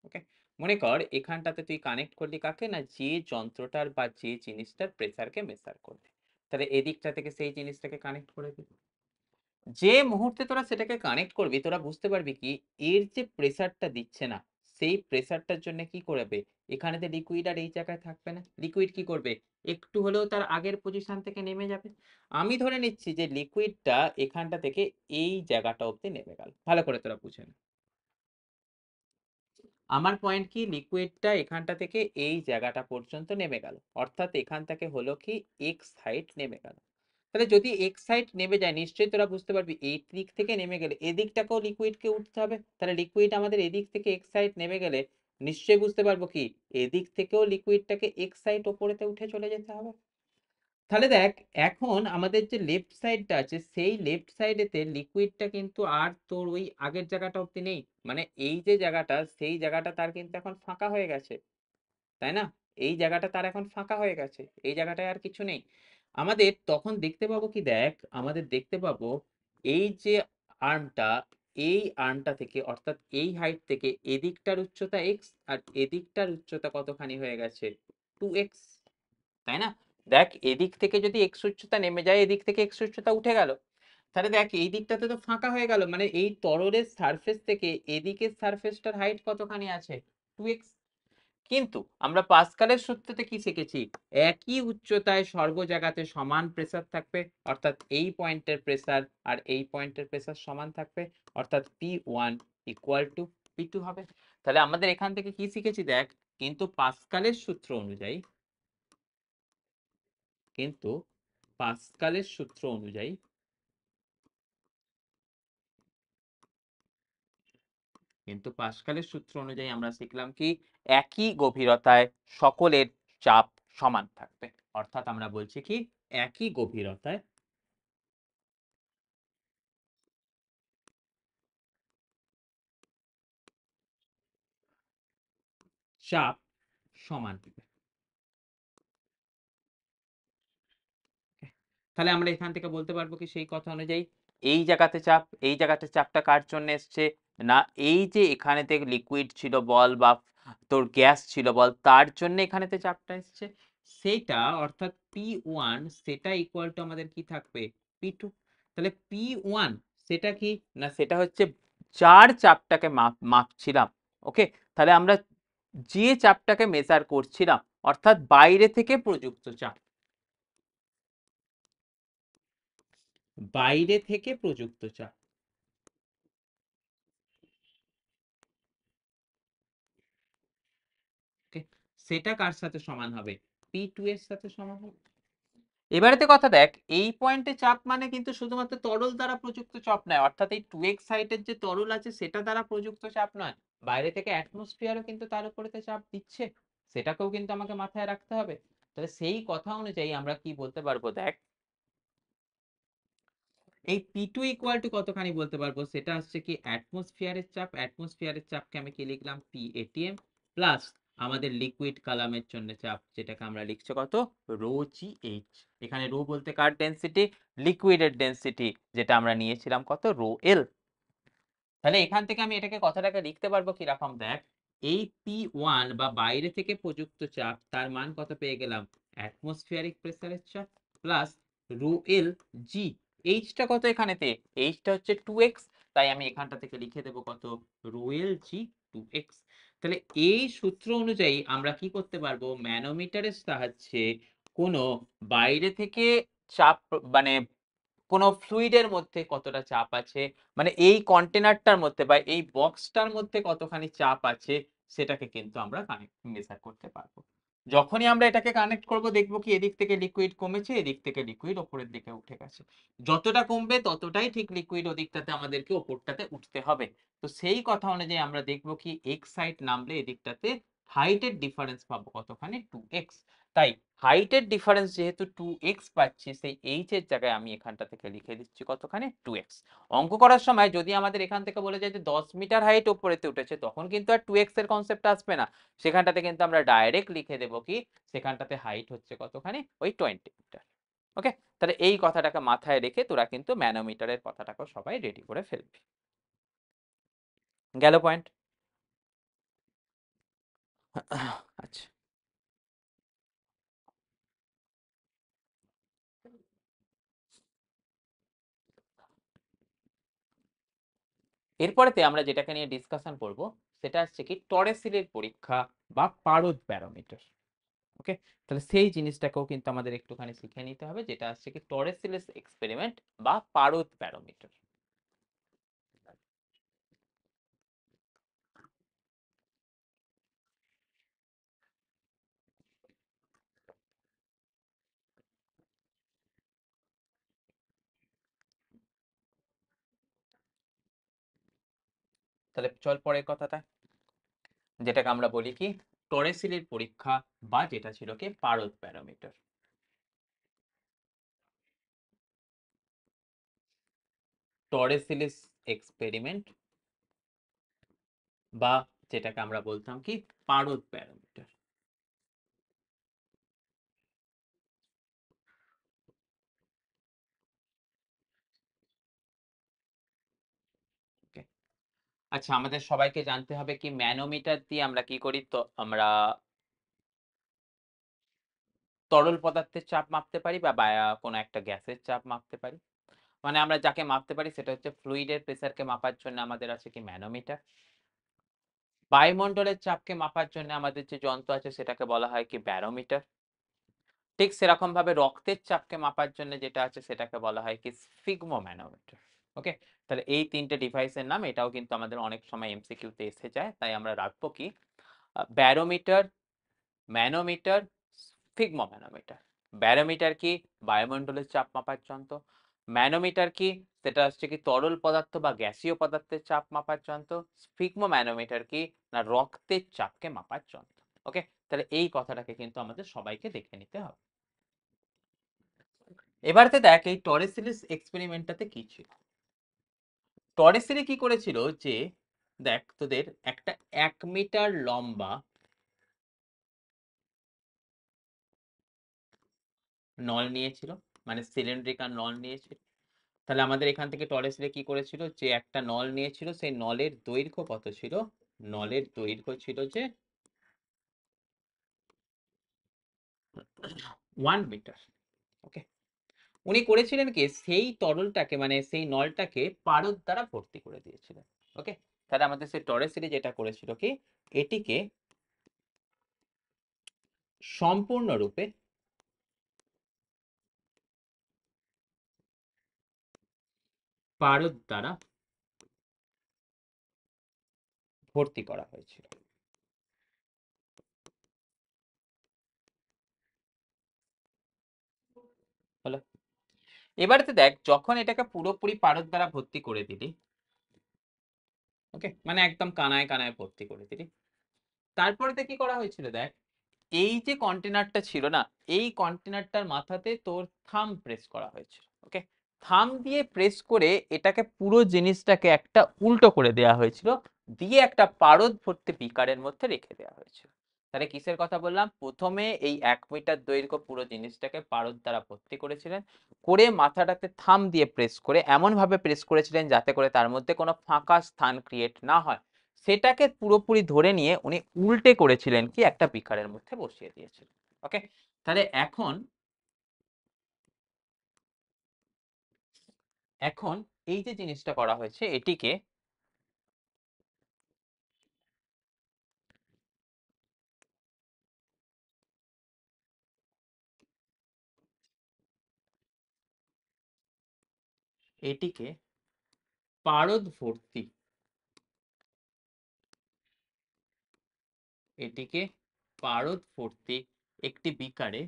ওকে, মনে কর এখানটাতে তুই কানেক্ট করলি কাকে না, যে যন্ত্রটার বা যে জিনিসটার প্রেসারকে মেজার করবি। তাহলে এদিকটা থেকে সেই জিনিসটাকে কানেক্ট করে দিবি। যে মুহূর্তে তোরা সেটাকে কানেক্ট করবি, তোরা বুঝতে পারবি কি এর যে প্রেসারটা দিচ্ছে না, সেই প্রেসারটার জন্য কি করবে, এখানেতে লিকুইড আর এই জায়গায় থাকবে না। লিকুইড কি করবে, একটু হলেও তার আগের পজিশন থেকে নেমে যাবে। আমি ধরে নিচ্ছি যে লিকুইডটা এখানটা থেকে এই জায়গাটা অবধি নেমে গেল। ভালো করে তোরা বুঝে নে। আমার পয়েন্ট কি, লিকুইডটা এখানটা থেকে এই জায়গাটা পর্যন্ত নেমে গেল, অর্থাৎ এখান থেকে হলো কি এক্স হাইট নেমে গেল। তাহলে যদি এক্স হাইট নেমে যায়, নিশ্চয়ই তোরা বুঝতে পারবি এই দিক থেকে নেমে গেলে এদিকটাকেও লিকুইডকে উঠতে হবে। তাহলে লিকুইড আমাদের এদিক থেকে এক্স হাইট নেমে গেলে নিশ্চয়ই বুঝতে পারবো কি এদিক থেকেও লিকুইডটাকে এক্স হাইট ওপরেতে উঠে চলে যেতে হবে। তাহলে দেখ, এখন আমাদের যে লেফট সাইডটা আছে সেই লেফট সাইডেতে লিকুইডটা কিন্তু আর তোর ওই আগের জায়গাটা অব্দি নেই। মানে এই যে জায়গাটা, সেই জায়গাটা তার কিন্তু এখন ফাঁকা হয়ে গেছে, তাই না? এই জায়গাটা তার এখন ফাঁকা হয়ে গেছে, এই জায়গাটায় আর কিছু নেই। আমাদের তখন দেখতে পাবো কি দেখ, আমাদের দেখতে পাবো এই যে আর্মটা, এই আর্মটা থেকে অর্থাৎ এই হাইট থেকে এদিকটার উচ্চতা এক্স আর এদিকটার উচ্চতা কতখানি হয়ে গেছে, 2x, তাই না? দেখ, এদিক থেকে যদি এক্স উচ্চতা নেমে যায়, এদিক থেকে এক্স উচ্চতা উঠে গেল। তাহলে দেখ এই দিকটাতে তো ফাঁকা হয়ে গেল, মানে এই তরলের সারফেস থেকে এদিকের সারফেসটার হাইট কতখানি আছে, 2x। কিন্তু আমরা পাস্কালের সূত্রতে কি শিখেছি, একই উচ্চতায় সর্ব জায়গাতে সমান প্রেসার থাকবে, অর্থাৎ এই পয়েন্টের প্রেসার আর এই পয়েন্টের প্রেসার সমান থাকবে, অর্থাৎ P1 ইকুয়াল টু P2 হবে। তাহলে আমাদের এখান থেকে কি শিখেছি দেখ, কিন্তু পাস্কালের সূত্র অনুযায়ী, কিন্তু পাস্কালের সূত্র অনুযায়ী আমরা শিখলাম কি একই গভীরতায় সকলের চাপ সমান থাকবে। অর্থাৎ আমরা বলছি কি একই গভীরতায় চাপ সমান হবে। তাহলে আমরা এখান থেকে বলতে পারবো কি সেই কথা অনুযায়ী এই জায়গাতে চাপ, এই জায়গাতে চাপটা কার জন্য এসছে না, এই যে এখানেতে লিকুইড ছিল বল বা তোর গ্যাস ছিল বল, তার জন্য এখানেতে চাপটা এসছে। সেইটা অর্থাৎ P1 সেটা ইকুয়াল টু আমাদের কি থাকবে, P2। তাহলে P1 সেটা কি না, সেটা হচ্ছে যার চাপটাকে মাপছিলাম। ওকে, তাহলে আমরা যে চাপটাকে মেজার করছিলাম, অর্থাৎ বাইরে থেকে প্রযুক্ত চাপ, বাইরে থেকে প্রযুক্ত চাপ। ওকে, সেটা কার সাথে সমান হবে? P2 এর সাথে সমান হবে। এবারেতে কথা দেখ, এই পয়েন্টে চাপ মানে কিন্তু শুধুমাত্র তরল দ্বারা প্রযুক্ত চাপ নয়, অর্থাৎ এই 2x সাইডের যে তরল আছে সেটা দ্বারা প্রযুক্ত চাপ নয়, বাইরে থেকে অ্যাটমসফিয়ারও কিন্তু তার উপরেতে চাপ দিচ্ছে, সেটাকেও কিন্তু আমাকে মাথায় রাখতে হবে। তাহলে সেই কথা অনুযায়ী আমরা কি বলতে পারবো, দেখ এই P2 ইকুয়াল টু কতখানি বলতে পারবো, সেটা হচ্ছে কি অ্যাটমসফিয়ারের চাপ, অ্যাটমসফিয়ারের চাপকে আমি কি লিখলাম PATM, প্লাস আমাদের লিকুইড কালামের জন্য চাপ, যেটাকে আমরা লিখছি কত, রো জি এইচ। এখানে রো বলতে কার ডেন্সিটি, লিকুইডের ডেন্সিটি, যেটা আমরা নিয়েছিলাম কত, রো এল। তাহলে এখান থেকে আমি এটাকে কথাটাকে লিখতে পারবো কি রকম, দেখ এই P1 বা বাইরে থেকে প্রযুক্ত চাপ, তার মান কত পেয়ে গেলাম, অ্যাটমসফিয়ারিক প্রেসারের চাপ, প্লাস রো এল জি, এইচটা কত এখানেতে, এইচটা হচ্ছে 2x, তাই আমি এখানটা থেকে লিখে দেবো কত, রো এল জি 2x। তাহলে এই সূত্র অনুযায়ী আমরা কি করতে পারবো, ম্যানোমিটারের সাহায্যে কোনো বাইরে থেকে চাপ, মানে কোনো ফ্লুইডের মধ্যে কতটা চাপ আছে, মানে এই কন্টেনারটার মধ্যে বা এই বক্সটার মধ্যে কতখানি চাপ আছে, সেটাকে কিন্তু আমরা মেজার করতে পারবো। যখনই আমরা এটাকে কানেক্ট করব, দেখবো কি এদিক থেকে লিকুইড কমেছে, এদিক থেকে লিকুইড ওপরের দিকে উঠে গেছে, যতটা কমবে ততটাই ঠিক লিকুইড ওদিকটাতে আমাদেরকে ওপরটাতে উঠতে হবে। তো সেই কথা অনুযায়ী আমরা দেখবো কি এক্স সাইড নামলে এদিকটাতে হাইটের ডিফারেন্স পাবো কতখানি, 2x। তাই হাইটের ডিফারেন্স যেহেতু 2x পাচ্ছি, সেই h এর জায়গায় আমি এখানটা থেকে লিখে দিচ্ছি কতখানি, 2x। অঙ্ক করার সময় যদি আমাদের এখান থেকে বলে যায় যে 10 মিটার হাইট উপরেতে উঠেছে, তখন কিন্তু আর 2x এর কনসেপ্ট আসবে না, সেখানটাতে কিন্তু আমরা ডাইরেক্ট লিখে দেব কি, সেখানটাতে হাইট হচ্ছে কতখানি, ওই 20 মিটার। ওকে, তাহলে এই কথাটাকে মাথায় রেখে তোরা কিন্তু ম্যানোমিটারের কথাটাকে সবাই রেডি করে ফেলবি। গেল পয়েন্ট। আচ্ছা, এরপরেতে আমরা যেটাকে নিয়ে ডিসকাশন করব, সেটা হচ্ছে কি টরেসিলের পরীক্ষা বা পারদ ব্যারোমিটার। ওকে, তাহলে সেই জিনিসটাকেও কিন্তু আমাদের একটুখানি শিখে নিতে হবে, যেটা হচ্ছে কি টরেসিলেস এক্সপেরিমেন্ট বা পারদ ব্যারোমিটার। তাহলে চল পরের কথাটা, যেটাকে আমরা বলি কি টরেসিলের পরীক্ষা বা যেটা ছিল কি পারদ ব্যারোমিটার। টরেসিলিস এক্সপেরিমেন্ট বা যেটাকে আমরা বলতাম কি পারদ ব্যারোমিটার। ওকে, আচ্ছা আমাদের সবাইকে জানতে হবে কি ম্যানোমিটার দিয়ে আমরা কি করি, তো আমরা তরল পদার্থের চাপ মাপতে পারি বা কোনো একটা গ্যাসের চাপ মাপতে পারি। মানে আমরা যাকে মাপতে পারি সেটা হচ্ছে ফ্লুইডের প্রেসারকে মাপার জন্য আমাদের আছে কি ম্যানোমিটার। বায়ুমণ্ডলের চাপকে মাপার জন্য আমাদের যে যন্ত্র আছে সেটাকে বলা হয় কি ব্যারোমিটার। ঠিক সেরকম ভাবে রক্তের চাপকে মাপার জন্য যেটা আছে সেটাকে বলা হয় কি স্ফিগমোম্যানোমিটার। ওকে, তাহলে এই তিনটে ডিভাইসের নাম, এটাও কিন্তু আমাদের অনেক সময় এমসিকিউ তে এসে যায়, তাই আমরা রাখবো কি ব্যারোমিটার, ম্যানোমিটার, স্ফিগমোম্যানোমিটার। ব্যারোমিটার কি, বায়ুমণ্ডলের চাপ মাপার যন্ত্র। ম্যানোমিটার কি, সেটা হচ্ছে কি তরল পদার্থ বা গ্যাসীয় পদার্থের চাপ মাপার যন্ত্র। স্ফিগমোম্যানোমিটার কি না, রক্তের চাপকে মাপার যন্ত্র। ওকে, তাহলে এই কথাটাকে কিন্তু আমাদের সবাইকে দেখে নিতে হবে। এবারে দেখ এই টরেসিলিস এক্সপেরিমেন্টটাতে কি ছিল। টরেসিলি কি করেছিল যে, দেখ তোদের একটা 1 মিটার লম্বা নল নিয়েছিল, মানে সিলিন্ড্রিকাল নল নিয়েছিল। তাহলে আমাদের এখান থেকে টরেসিলি কি করেছিল, যে একটা নল নিয়েছিল, সেই নলের দৈর্ঘ্য কত ছিল, নলের দৈর্ঘ্য ছিল যে 1 মিটার। ওকে, উনি করেছিলেন কি, সেই তরলটাকে মানে সেই নলটাকে পারদ দ্বারা ভর্তি করে দিয়েছিলেন। ওকে, তাহলে আমাদের সেই টরেসিলি যেটা করেছিল কি, এটিকে সম্পূর্ণরূপে পারদ দ্বারা ভর্তি করা হয়েছিল। হলো। এবারেতে দেখ, যখন এটাকে পুরোপুরি পারদ দ্বারা ভর্তি করে দিলি, ওকে, মানে একদম কানায় কানায় ভর্তি করে দিলি, তারপরেতে কি করা হয়েছিল দেখ, এই যে কন্টেনারটা ছিল না, এই কন্টেনারটার মাথাতে তোর থাম্ব প্রেস করা হয়েছিল। ওকে, থাম্ব দিয়ে প্রেস করে এটাকে পুরো জিনিসটাকে একটা উল্টো করে দেওয়া হয়েছিল, দিয়ে একটা পারদ ভর্তি বিকারের মধ্যে রেখে দেওয়া হয়েছিল। তাহলে কিসের কথা বললাম, প্রথমে এই 1 মিটার দৈর্ঘ্য পুরো জিনিসটাকে পারদ দ্বারা ভর্তি করেছিলেন, করে মাথাটাতে থাম্ব দিয়ে প্রেস করে এমন ভাবে প্রেস করেছিলেন যাতে করে তার মধ্যে কোনো ফাঁকা স্থান ক্রিয়েট না হয়, সেটাকে পুরোপুরি ধরে নিয়ে উনি উল্টে করেছিলেন কি একটা বিকারের মধ্যে বসিয়ে দিয়েছিলেন। ওকে, তাহলে এখন এখন এই যে জিনিসটা করা হয়েছে, এটিকে এটিকে পারদ ভর্তি, এটিকে পারদ ভর্তি একটি বিকারে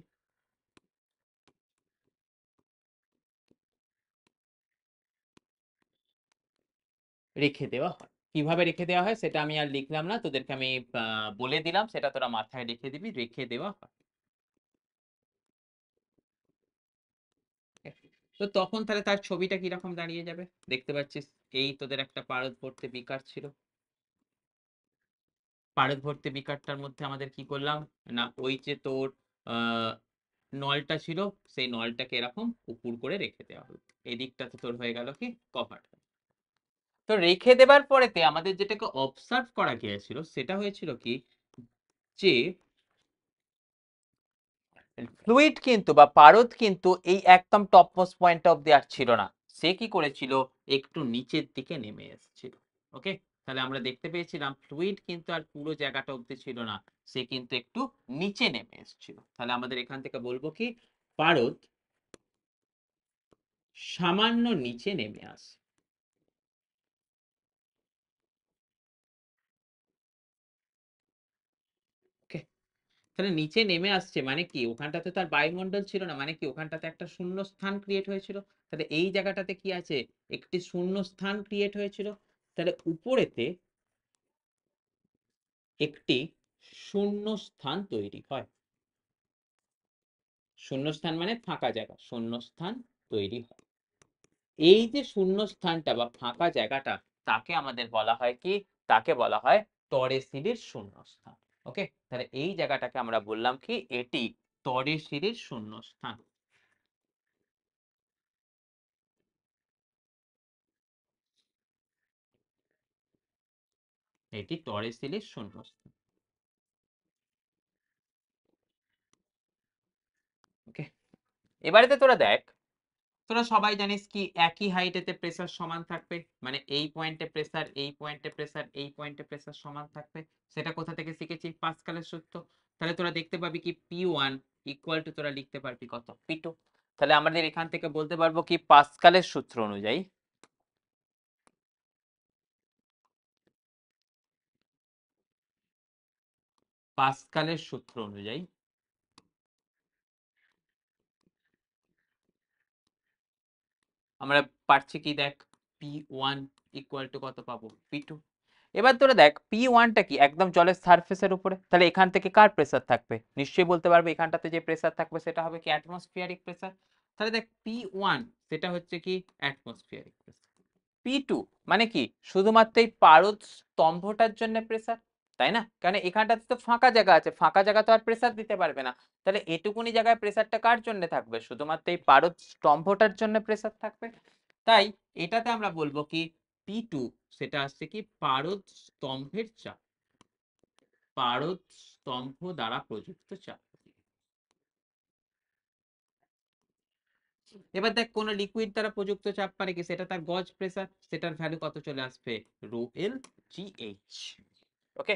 রেখে দেওয়া হয়। কিভাবে রেখে দেওয়া হয় সেটা আমি আর লিখলাম না, তোদেরকে আমি বলে দিলাম, সেটা তোরা মাথায় রেখে দিবি, রেখে দেওয়া হয়। তো তখন তাহলে তার ছবিটা কিরকম দাঁড়িয়ে যাবে, দেখতে পাচ্ছিস, এই তোদের একটা পারদ ভর্তি বিকার ছিল, পারদ ভর্তি বিকারটার মধ্যে আমাদের কি করলাম না, ওই যে তোর আহ নলটা ছিল, সেই নলটাকে এরকম উপর করে রেখে দেওয়া হলো, এই দিকটাতে তোর হয়ে গেল কি কভার। তো রেখে দেবার পরেতে আমাদের যেটাকে অবজার্ভ করা গিয়েছিল সেটা হয়েছিল কি, যে ফ্লুইড কিন্তু বা পারদ কিন্তু এই একদম টপ মোস্ট পয়েন্ট অফ আর ছিল না, সে কি করেছিল, একটু নিচের দিকে নেমে এসেছিল। ওকে, তাহলে আমরা দেখতে পেয়েছিলাম ফ্লুইড কিন্তু আর পুরো জায়গাটা অব্দি ছিল না, সে কিন্তু একটু নিচে নেমে এসেছিল। তাহলে আমাদের এখান থেকে বলবো কি, পারদ সামান্য নিচে নেমে আসে। ওকে, তাহলে নিচে নেমে আসছে মানে কি, ওখানটাতে তার বায়ুমণ্ডল ছিল না, মানে কি ওখানটাতে একটা শূন্য স্থান ক্রিয়েট হয়েছিল, তাহলে এই জায়গাটাতে কি আছে, একটি শূন্য স্থান ক্রিয়েট হয়েছিল, তাহলে উপরেতে একটি শূন্য স্থান তৈরি হয়, শূন্য স্থান মানে ফাঁকা জায়গা, শূন্য স্থান তৈরি হয়। এই যে শূন্য স্থানটা বা ফাঁকা জায়গাটা, তাকে আমাদের বলা হয় কি, তাকে বলা হয় টরেসিলির শূন্য স্থান। ওকে, তাহলে এই জায়গাটাকে আমরা বললাম কি, এটি টরেসিলির শূন্য স্থান। এটি টরেসিলির শূন্যস্থান। ওকে, এবারেতে তোরা দেখ, তোরা সবাই জানিস কি একই হাইটেতে প্রেসার সমান থাকবে, মানে এই পয়েন্টে প্রেসার, এই পয়েন্টে প্রেসার, এই পয়েন্টে প্রেসার সমান থাকবে, সেটা কোথা থেকে শিখেছি, পাস্কালের সূত্র। তাহলে তোরা দেখতে পাবি কি P1 ইকুয়াল টু, তোরা লিখতে পারবি কত, P2। তাহলে আমাদের এখান থেকে বলতে পারবো কি, পাস্কালের সূত্র অনুযায়ী, পাস্কালের সূত্র অনুযায়ী আমরা পাচ্ছি কি, দেখ P1 ইকুয়াল টু কত পাবো, P2। এবার ধরে দেখ P1টা কি, একদম জলের সারফেসের উপরে, তাহলে এখান থেকে কার প্রেসার থাকবে, নিশ্চয়ই বলতে পারবে এখানটাতে যে প্রেসার থাকবে সেটা হবে কি অ্যাটমসফিয়ারিক প্রেসার। তাহলে দেখ P1 সেটা হচ্ছে কি অ্যাটমসফিয়ারিক প্রেসার, P2 মানে কি শুধুমাত্র এই পারদ স্তম্ভটার জন্য প্রেসার, তাই না, কারণ এখানটাতে তো ফাঁকা জায়গা আছে, ফাঁকা জায়গা তো আর প্রেসার দিতে পারবে না, তাহলে এটুকুনি জায়গায় প্রেসারটা কার জন্য থাকবে, শুধুমাত্র এই পারদ স্তম্ভটার জন্য প্রেসার থাকবে। তাই এটাতে আমরা বলবো কি, P2 সেটা আসছে কি পারদ স্তম্ভের চাপ, পারদ স্তম্ভ দ্বারা প্রযুক্ত চাপ। এবার দেখ কোন লিকুইড দ্বারা প্রযুক্ত চাপ মানে কি, সেটা তার গজ প্রেসার, সেটার ভ্যালু কত চলে আসবে, rho L G h. Okay,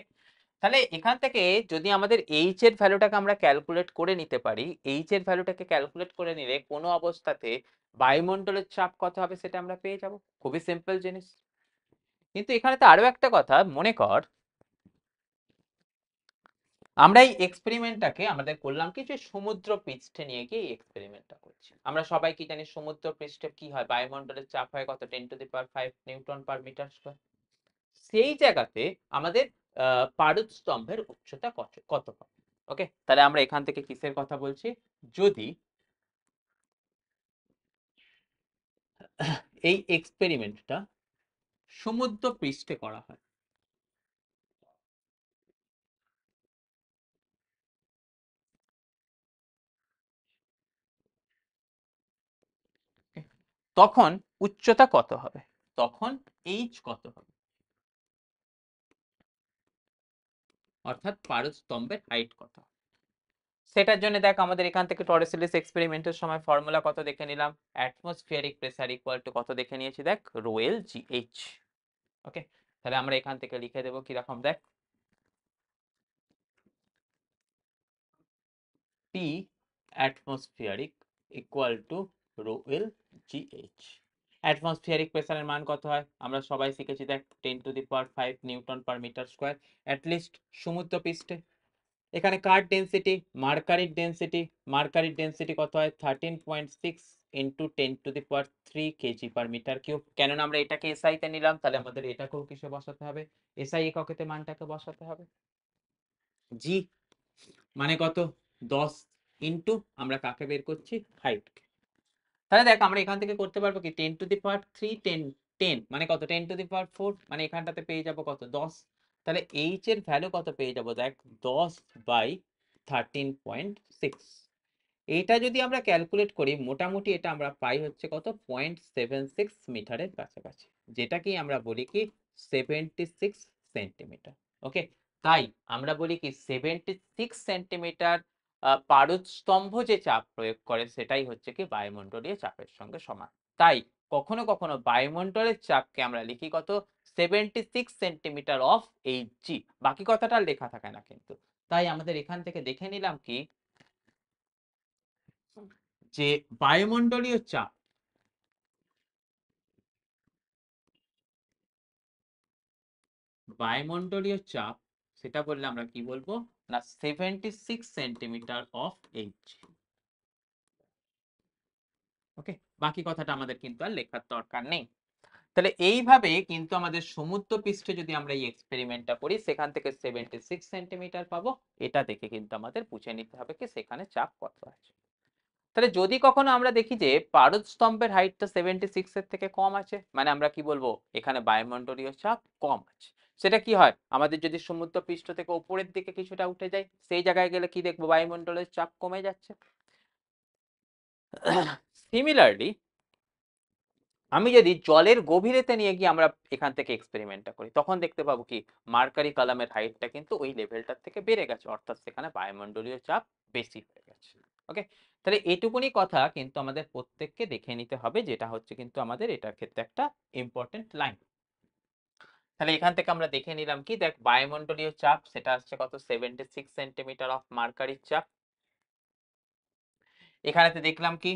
তাহলে এখান থেকে যদি আমাদের এইচ এর ভ্যালুটাকে আমরা ক্যালকুলেট করে নিতে পারি, এইচ এর ভ্যালুটাকে ক্যালকুলেট করে নিলে কোনো অবস্থাতে বায়ুমণ্ডলের চাপ কত হবে সেটা আমরা পেয়ে যাব, খুবই সিম্পল জিনিস। কিন্তু এখানে তো আরো একটা কথা মনে কর, আমরা এই এক্সপেরিমেন্টটাকে আমাদের করলাম কি, যে সমুদ্র পৃষ্ঠে নিয়ে গিয়ে এই এক্সপেরিমেন্টটা করছি। আমরা সবাই কি জানি সমুদ্র পৃষ্ঠে কি হয়, বায়ুমণ্ডলের চাপ হয় কত, 10⁵ নিউটন পার মিটার স্কয়ার। সেই জায়গাতে আমাদের পারদ স্তম্ভের উচ্চতা কত কত হবে। ওকে, তাহলে আমরা এখান থেকে কিসের কথা বলছি, যদি এই এক্সপেরিমেন্টটা সমুদ্র পৃষ্ঠে করা হয়, তখন উচ্চতা কত হবে, তখন এইচ কত হবে, অর্থাৎ পারদ স্তম্ভের হাইট কত হবে। সেটার জন্য দেখ, আমাদের এখান থেকে টরেসিলিস এক্সপেরিমেন্টের সময় ফর্মুলা কত দেখে নিলাম, অ্যাটমসফিয়ারিক প্রেসার ইকুয়াল টু কত দেখে নিয়েছি, দেখ rho L G h. Okay, তাহলে আমরা এখান থেকে লিখে দেবো কিরকম, দেখ P atmospheric equal to rho L G H. Atmospheric প্রেসারের মান কত হয় আমরা সবাই শিখেছি, দেখ 10⁵ newton per metre square, at least সমুদ্র পৃষ্ঠে। এখানে কার ডেন্সিটি, মার্কারির ডেন্সিটি, মার্কারির ডেন্সিটি কত হয় 13.6 into 10⁻³ KG per metre cube. কেননা আমরা এটাকে এসআই তে নিলাম, তাহলে আমাদের এটাকেও কিসে বসাতে হবে, এসআই এককেতে মানটাকে বসাতে হবে। জি মানে কত, 10 ইন্টু আমরা কাকে বের করছি, হাইট। তাহলে দেখ আমরা এখান থেকে করতে পারবো কি, 10⁻³ 10 মানে কত, 10⁻4 মানে এখানটাতে পেয়ে যাব কত, 10। তাহলে এইচ এর ভ্যালু কত পেয়ে যাব, দেখ 10/13.6। এটা যদি আমরা ক্যালকুলেট করি, মোটামুটি এটা আমরা পাই হচ্ছে কত, 0.76 মিটারের কাছাকাছি, যেটা কি আমরা বলি কি 76 সেন্টিমিটার। ওকে, তাই আমরা বলি কি 76 সেন্টিমিটার পারদ স্তম্ভ যে চাপ প্রয়োগ করে সেটাই হচ্ছে কি বায়ুমণ্ডলীয় চাপের সঙ্গে সমান। তাই কখনো কখনো বায়ুমণ্ডলের চাপকে আমরা লিখি কত, 76 সেন্টিমিটার অফ এইচ জি, বাকি কথাটা আর লেখা থাকে না কিন্তু। তাই আমাদের এখান থেকে দেখে নিলাম কি, যে বায়ুমণ্ডলীয় চাপ, বায়ুমণ্ডলীয় চাপ সেটা বললে আমরা কি বলবো না, 76 সেন্টিমিটার অফ এইচ। ওকে, বাকি কথাটা আমাদের কিন্তু আর লেখার দরকার নেই। তাহলে এইভাবে কিন্তু আমাদের সমুদ্র পৃষ্ঠে যদি আমরা এই এক্সপেরিমেন্টটা করি, সেখান থেকে 76 সেন্টিমিটার পাবো, এটা দেখে কিন্তু আমাদের বুঝে নিতে হবে কি সেখানে চাপ কত আছে। তাহলে যদি কখনো আমরা দেখি যে পারদ স্তম্ভের হাইটটা 76 এর থেকে কম আছে, মানে আমরা কি বলবো, এখানে বায়ুমণ্ডলীয় চাপ কম আছে। সেটা কি হয়, আমাদের যদি সমুদ্র পৃষ্ঠ থেকে উপরের দিকে কিছুটা উঠে যায়, সেই জায়গায় গেলে কি দেখবো, বায়ুমণ্ডলের চাপ কমে যাচ্ছে। সিমিলারলি আমি যদি জলের গভীরেতে নিয়ে গিয়ে আমরা এখান থেকে এক্সপেরিমেন্টটা করি, তখন দেখতে পাবো কি মার্কারি কলামের হাইটটা কিন্তু ওই লেভেলটার থেকে বেড়ে গেছে, অর্থাৎ সেখানে বায়ুমণ্ডলীয় চাপ বেশি হয়ে গেছে। ওকে, তাহলে এটুকুনি কথা কিন্তু আমাদের প্রত্যেককে দেখে নিতে হবে, যেটা হচ্ছে কিন্তু আমাদের এটার ক্ষেত্রে একটা ইম্পর্টেন্ট লাইন। তাহলে এখান থেকে আমরা দেখে নিলাম কি, দেখ বায়ুমণ্ডলীয় চাপ সেটা আসছে কত, 76 সেন্টিমিটার অফ মার্কারির চাপ। এখানেতে দেখলাম কি,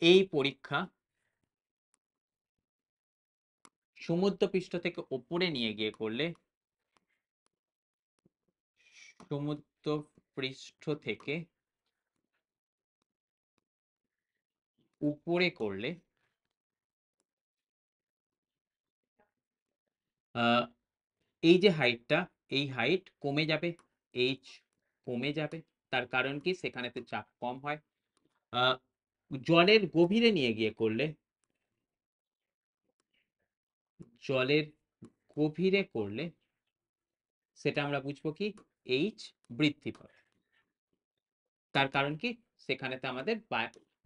এই পরীক্ষা সমুদ্র পৃষ্ঠ থেকে উপরে নিয়ে গিয়ে করলে, সমুদ্র পৃষ্ঠ থেকে উপরে করলে এই যে হাইটটা, এই হাইট কমে যাবে, এইচ কমে যাবে। তার কারণ কি, সেখানেতে চাপ কম হয়। জলের গভীরে নিয়ে গিয়ে করলে, জলের গভীরে করলে সেটা আমরা বুঝবো কি এইচ বৃদ্ধি পাবে। তার কারণ কি, সেখানেতে আমাদের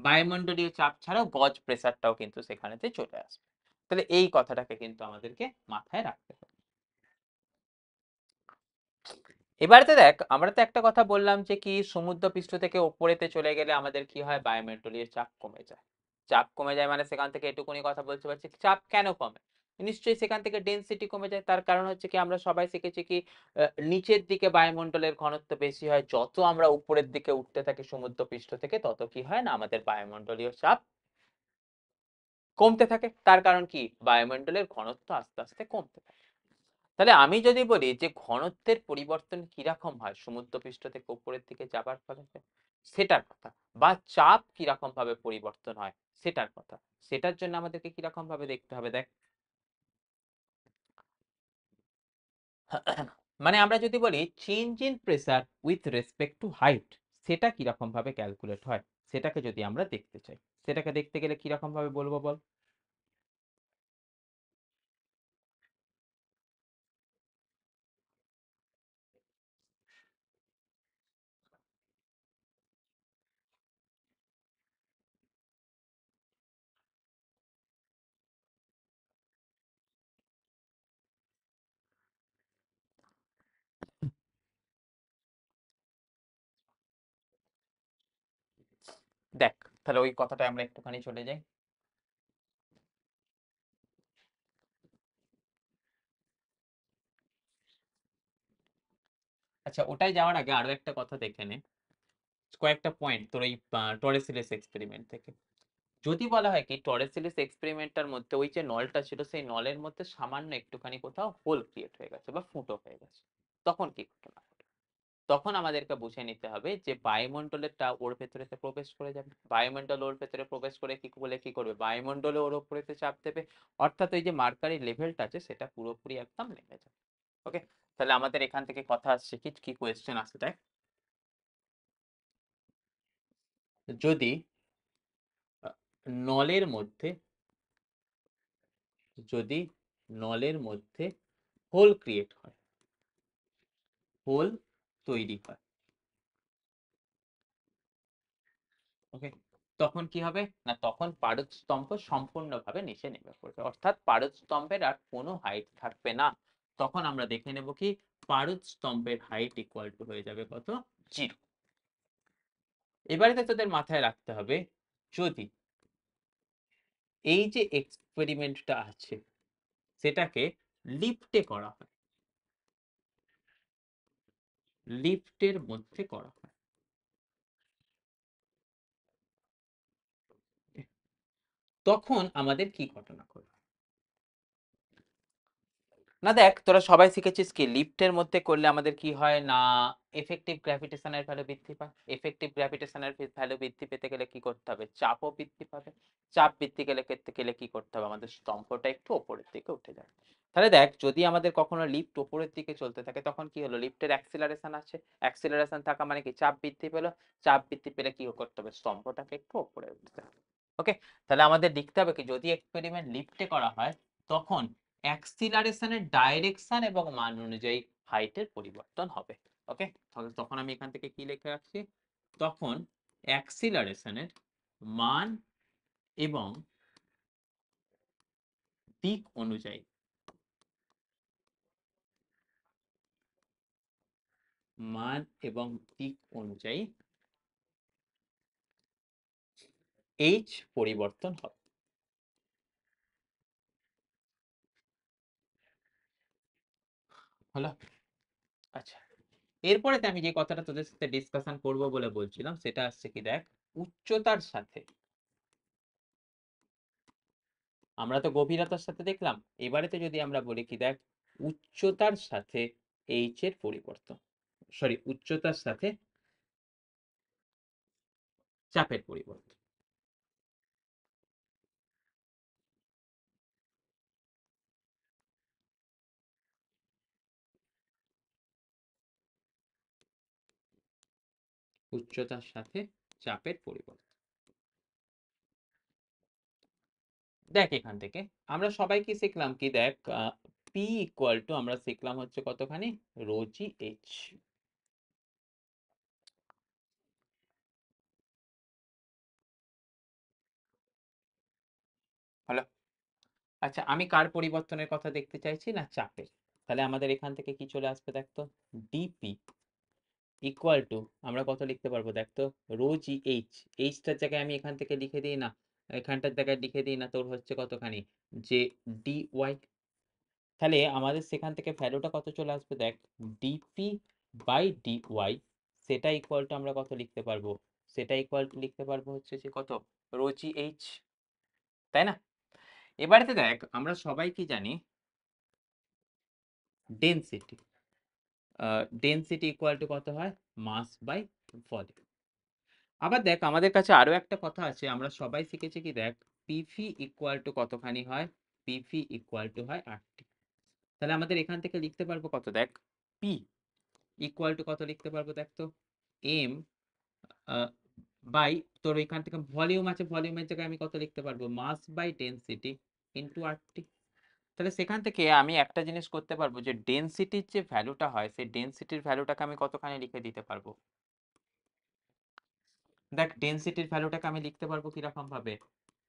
বায়ুমণ্ডলীয় চাপ ছাড়াও গজ প্রেসারটাও কিন্তু সেখানেতে চলে আসবে। তাহলে এই কথাটাকে কিন্তু আমাদেরকে মাথায় রাখতে হবে। এবারেতে দেখ, আমরা তো একটা কথা বললাম যে কি সমুদ্র পৃষ্ঠ থেকে উপরেতে চলে গেলে আমাদের কি হয়, বায়ুমণ্ডলীয় চাপ কমে যায়। চাপ কমে যায় মানে সেখান থেকে এটুকুনি কথা বলতে পারছি, চাপ কেন কমে, নিশ্চয়ই সেখান থেকে ডেনসিটি কমে যায়। তার কারণ হচ্ছে কি, আমরা সবাই শিখেছি কি নিচের দিকে বায়ুমণ্ডলের ঘনত্ব বেশি হয়, যত আমরা উপরের দিকে উঠতে থাকি সমুদ্র পৃষ্ঠ থেকে, তত কি হয় না আমাদের বায়ুমণ্ডলীয় চাপ কমতে থাকে। তার কারণ কি, বায়ুমণ্ডলের ঘনত্ব আস্তে আস্তে কমতে থাকে। তাহলে আমি যদি বলি যে ঘনত্বের পরিবর্তন কিরকম হয় সমুদ্রপৃষ্ঠ থেকে উপরের দিকে যাবার ফলে, সেটার কথা, বা চাপ কিরকম ভাবে পরিবর্তন হয় সেটার কথা, সেটার জন্য আমাদেরকে কিরকম ভাবে দেখতে হবে দেখ। মানে আমরা যদি বলি change in pressure with respect to height, সেটা কিরকম ভাবে ক্যালকুলেট হয় সেটাকে যদি আমরা দেখতে চাই, সেটাকে দেখতে গেলে কিরকম ভাবে বলবো বল। দেখ, তাহলে ওই কথাটা আমরা একটুখানি চলে যাই। আচ্ছা, ওটাই যাওয়ার আগে আরো একটা কথা দেখে নে, কয়েকটা পয়েন্ট তোর এই টরেসিলিস এক্সপেরিমেন্ট থেকে। যদি বলা হয় কি টরেসিলিস এক্সপেরিমেন্টটার মধ্যে ওই যে নলটা ছিল সেই নলের মধ্যে সামান্য একটুখানি কোথাও হোল ক্রিয়েট হয়ে গেছে বা ফুটো হয়ে গেছে, তখন কি ঘটনা ঘটে? তখন আমাদেরকে বুঝে নিতে হবে যে বায়ুমণ্ডলেরটা ওর ভেতরে প্রবেশ করে যাবে, বায়ুমণ্ডল ওর ভেতরে প্রবেশ করে কি বলে কি করবে, বায়ুমণ্ডলে ওর উপরেতে চাপ দেবে, অর্থাৎ ওই যে মার্কারি লেভেলটা আছে সেটা পুরোপুরি একদম নেমে যাবে। ওকে, তাহলে আমাদের এখান থেকে কথা আসছে কি কি কোয়েশ্চেন আসছে দেখ। যদি আহ, নলের মধ্যে, যদি নলের মধ্যে হোল ক্রিয়েট হয়, হোল তৈরি হয়, ওকে, তখন কি হবে না, তখন পারদস্তম্ভ সম্পূর্ণভাবে নিচে নেমে পড়বে, অর্থাৎ পারদস্তম্ভের আর কোনো হাইট থাকবে না। তখন আমরা দেখে নেব কি পারদস্তম্ভের হাইট ইকুয়াল টু হয়ে যাবে কত, 0। এবারে তো তোদের মাথায় রাখতে হবে, যদি এই যে এক্সপেরিমেন্টটা আছে সেটাকে লিফটে করা হয়, লিফটের মধ্যে করা হয়, তখন আমাদের কি ঘটনা ঘটবে। না দেখ, তোরা সবাই শিখেছিস কি লিফটের মধ্যে করলে আমাদের কি হয় না, এফেক্টিভ গ্র্যাভিটেশনের ভ্যালু বৃদ্ধি পায়, এফেক্টিভ গ্র্যাভিটেশনের ভ্যালু বৃদ্ধি পেতে গেলে কি করতে হবে, চাপও বৃদ্ধি পাবে, চাপ বৃদ্ধি গেলে করতে গেলে কি করতে হবে, আমাদের স্তম্ভটা একটু উপরের দিকে উঠে যাবে। তাহলে দেখ, যদি আমাদের কখনো লিফট উপরের দিকে চলতে থাকে তখন কি হলো, লিফটের অ্যাক্সিলারেশন আছে, অ্যাক্সিলারেশন থাকা মানে কি চাপ বৃদ্ধি পেলো, চাপ বৃদ্ধি পেলে কি করতে হবে, স্তম্ভটাকে একটু উপরে উঠতে হবে। ওকে, তাহলে আমাদের লিখতে হবে কি যদি এক্সপেরিমেন্ট লিফটে করা হয় তখন অ্যাক্সিলারেশনের ডাইরেকশন এবং মান অনুযায়ী হাইটের পরিবর্তন হবে। ওকে, তাহলে তখন আমি এখান থেকে কি লিখে রাখছি, তখন অ্যাক্সিলারেশনের মান এবং দিক অনুযায়ী, মান এবং দিক অনুযায়ী এইচ পরিবর্তন হবে। হলো? আচ্ছা, এরপরে আমি যে কথাটা তোদের সাথে ডিসকাশন করব বলে বলছিলাম সেটা আসছে কি দেখ, উচ্চতার সাথে, আমরা তো গভীরতার সাথে দেখলাম, এবারেতে যদি আমরা বলি কি দেখ উচ্চতার সাথে এইচ এর পরিবর্তন, সরি উচ্চতার সাথে চাপের পরিবর্তন। উচ্চতার সাথে চাপের পরিবর্তন, দেখ এখান থেকে আমরা সবাই কি শিখলাম কি দেখ, পি ইকুয়াল টু আমরা শিখলাম হচ্ছে কতখানি, রো জি এইচ। হলো? আচ্ছা, আমি কার পরিবর্তনের কথা দেখতে চাইছি না, চাপের। তাহলে আমাদের এখান থেকে কি চলে আসবে দেখতো, ডিপি ইকুয়াল টু আমরা কত লিখতে পারবো দেখতো, রো জি এইচ, এইচটার জায়গায় আমি এখান থেকে লিখে দিই না, এখানটার জায়গায় লিখে দিই না তোর হচ্ছে কতখানি, যে ডি ওয়াই। তাহলে আমাদের সেখান থেকে ভ্যালুটা কত চলে আসবে দেখ, ডিপি বাই ডি ওয়াই, সেটা ইকুয়াল টু আমরা কত লিখতে পারবো, সেটা ইকুয়াল টু লিখতে পারবো হচ্ছে যে কত, রো জি এইচ, তাই না? এবারেতে দেখ আমরা সবাই কি জানি, ডেনসিটি, ডেনসিটি ইকুয়াল টু কত হয়, মাস বাই ভলিউম। আবার দেখ আমাদের কাছে আরো একটা কথা আছে, আমরা সবাই শিখেছি কি, দেখ পিভি ইকুয়াল টু কতখানি হয়, পিভি ইকুয়াল টু হয় আরটি। তাহলে আমাদের এখান থেকে লিখতে পারবো কত, দেখ পি ইকুয়াল টু কত লিখতে পারবো, দেখ তো এম বাই, তোর এখান থেকে ভলিউম আছে, ভলিউমের জায়গায় আমি কত লিখতে পারবো, মাস বাই ডেনসিটি ইন্টু আরটি। তাহলে সেখান থেকে আমি একটা জিনিস করতে পারবো, যে ডেনসিটির যে ভ্যালুটা হয় সেই ডেনসিটির ভ্যালুটাকে আমি কতখানি লিখে দিতে পারবো। দেখ ডেনসিটির ভ্যালুটাকে আমি লিখতে পারবো কিরকম ভাবে,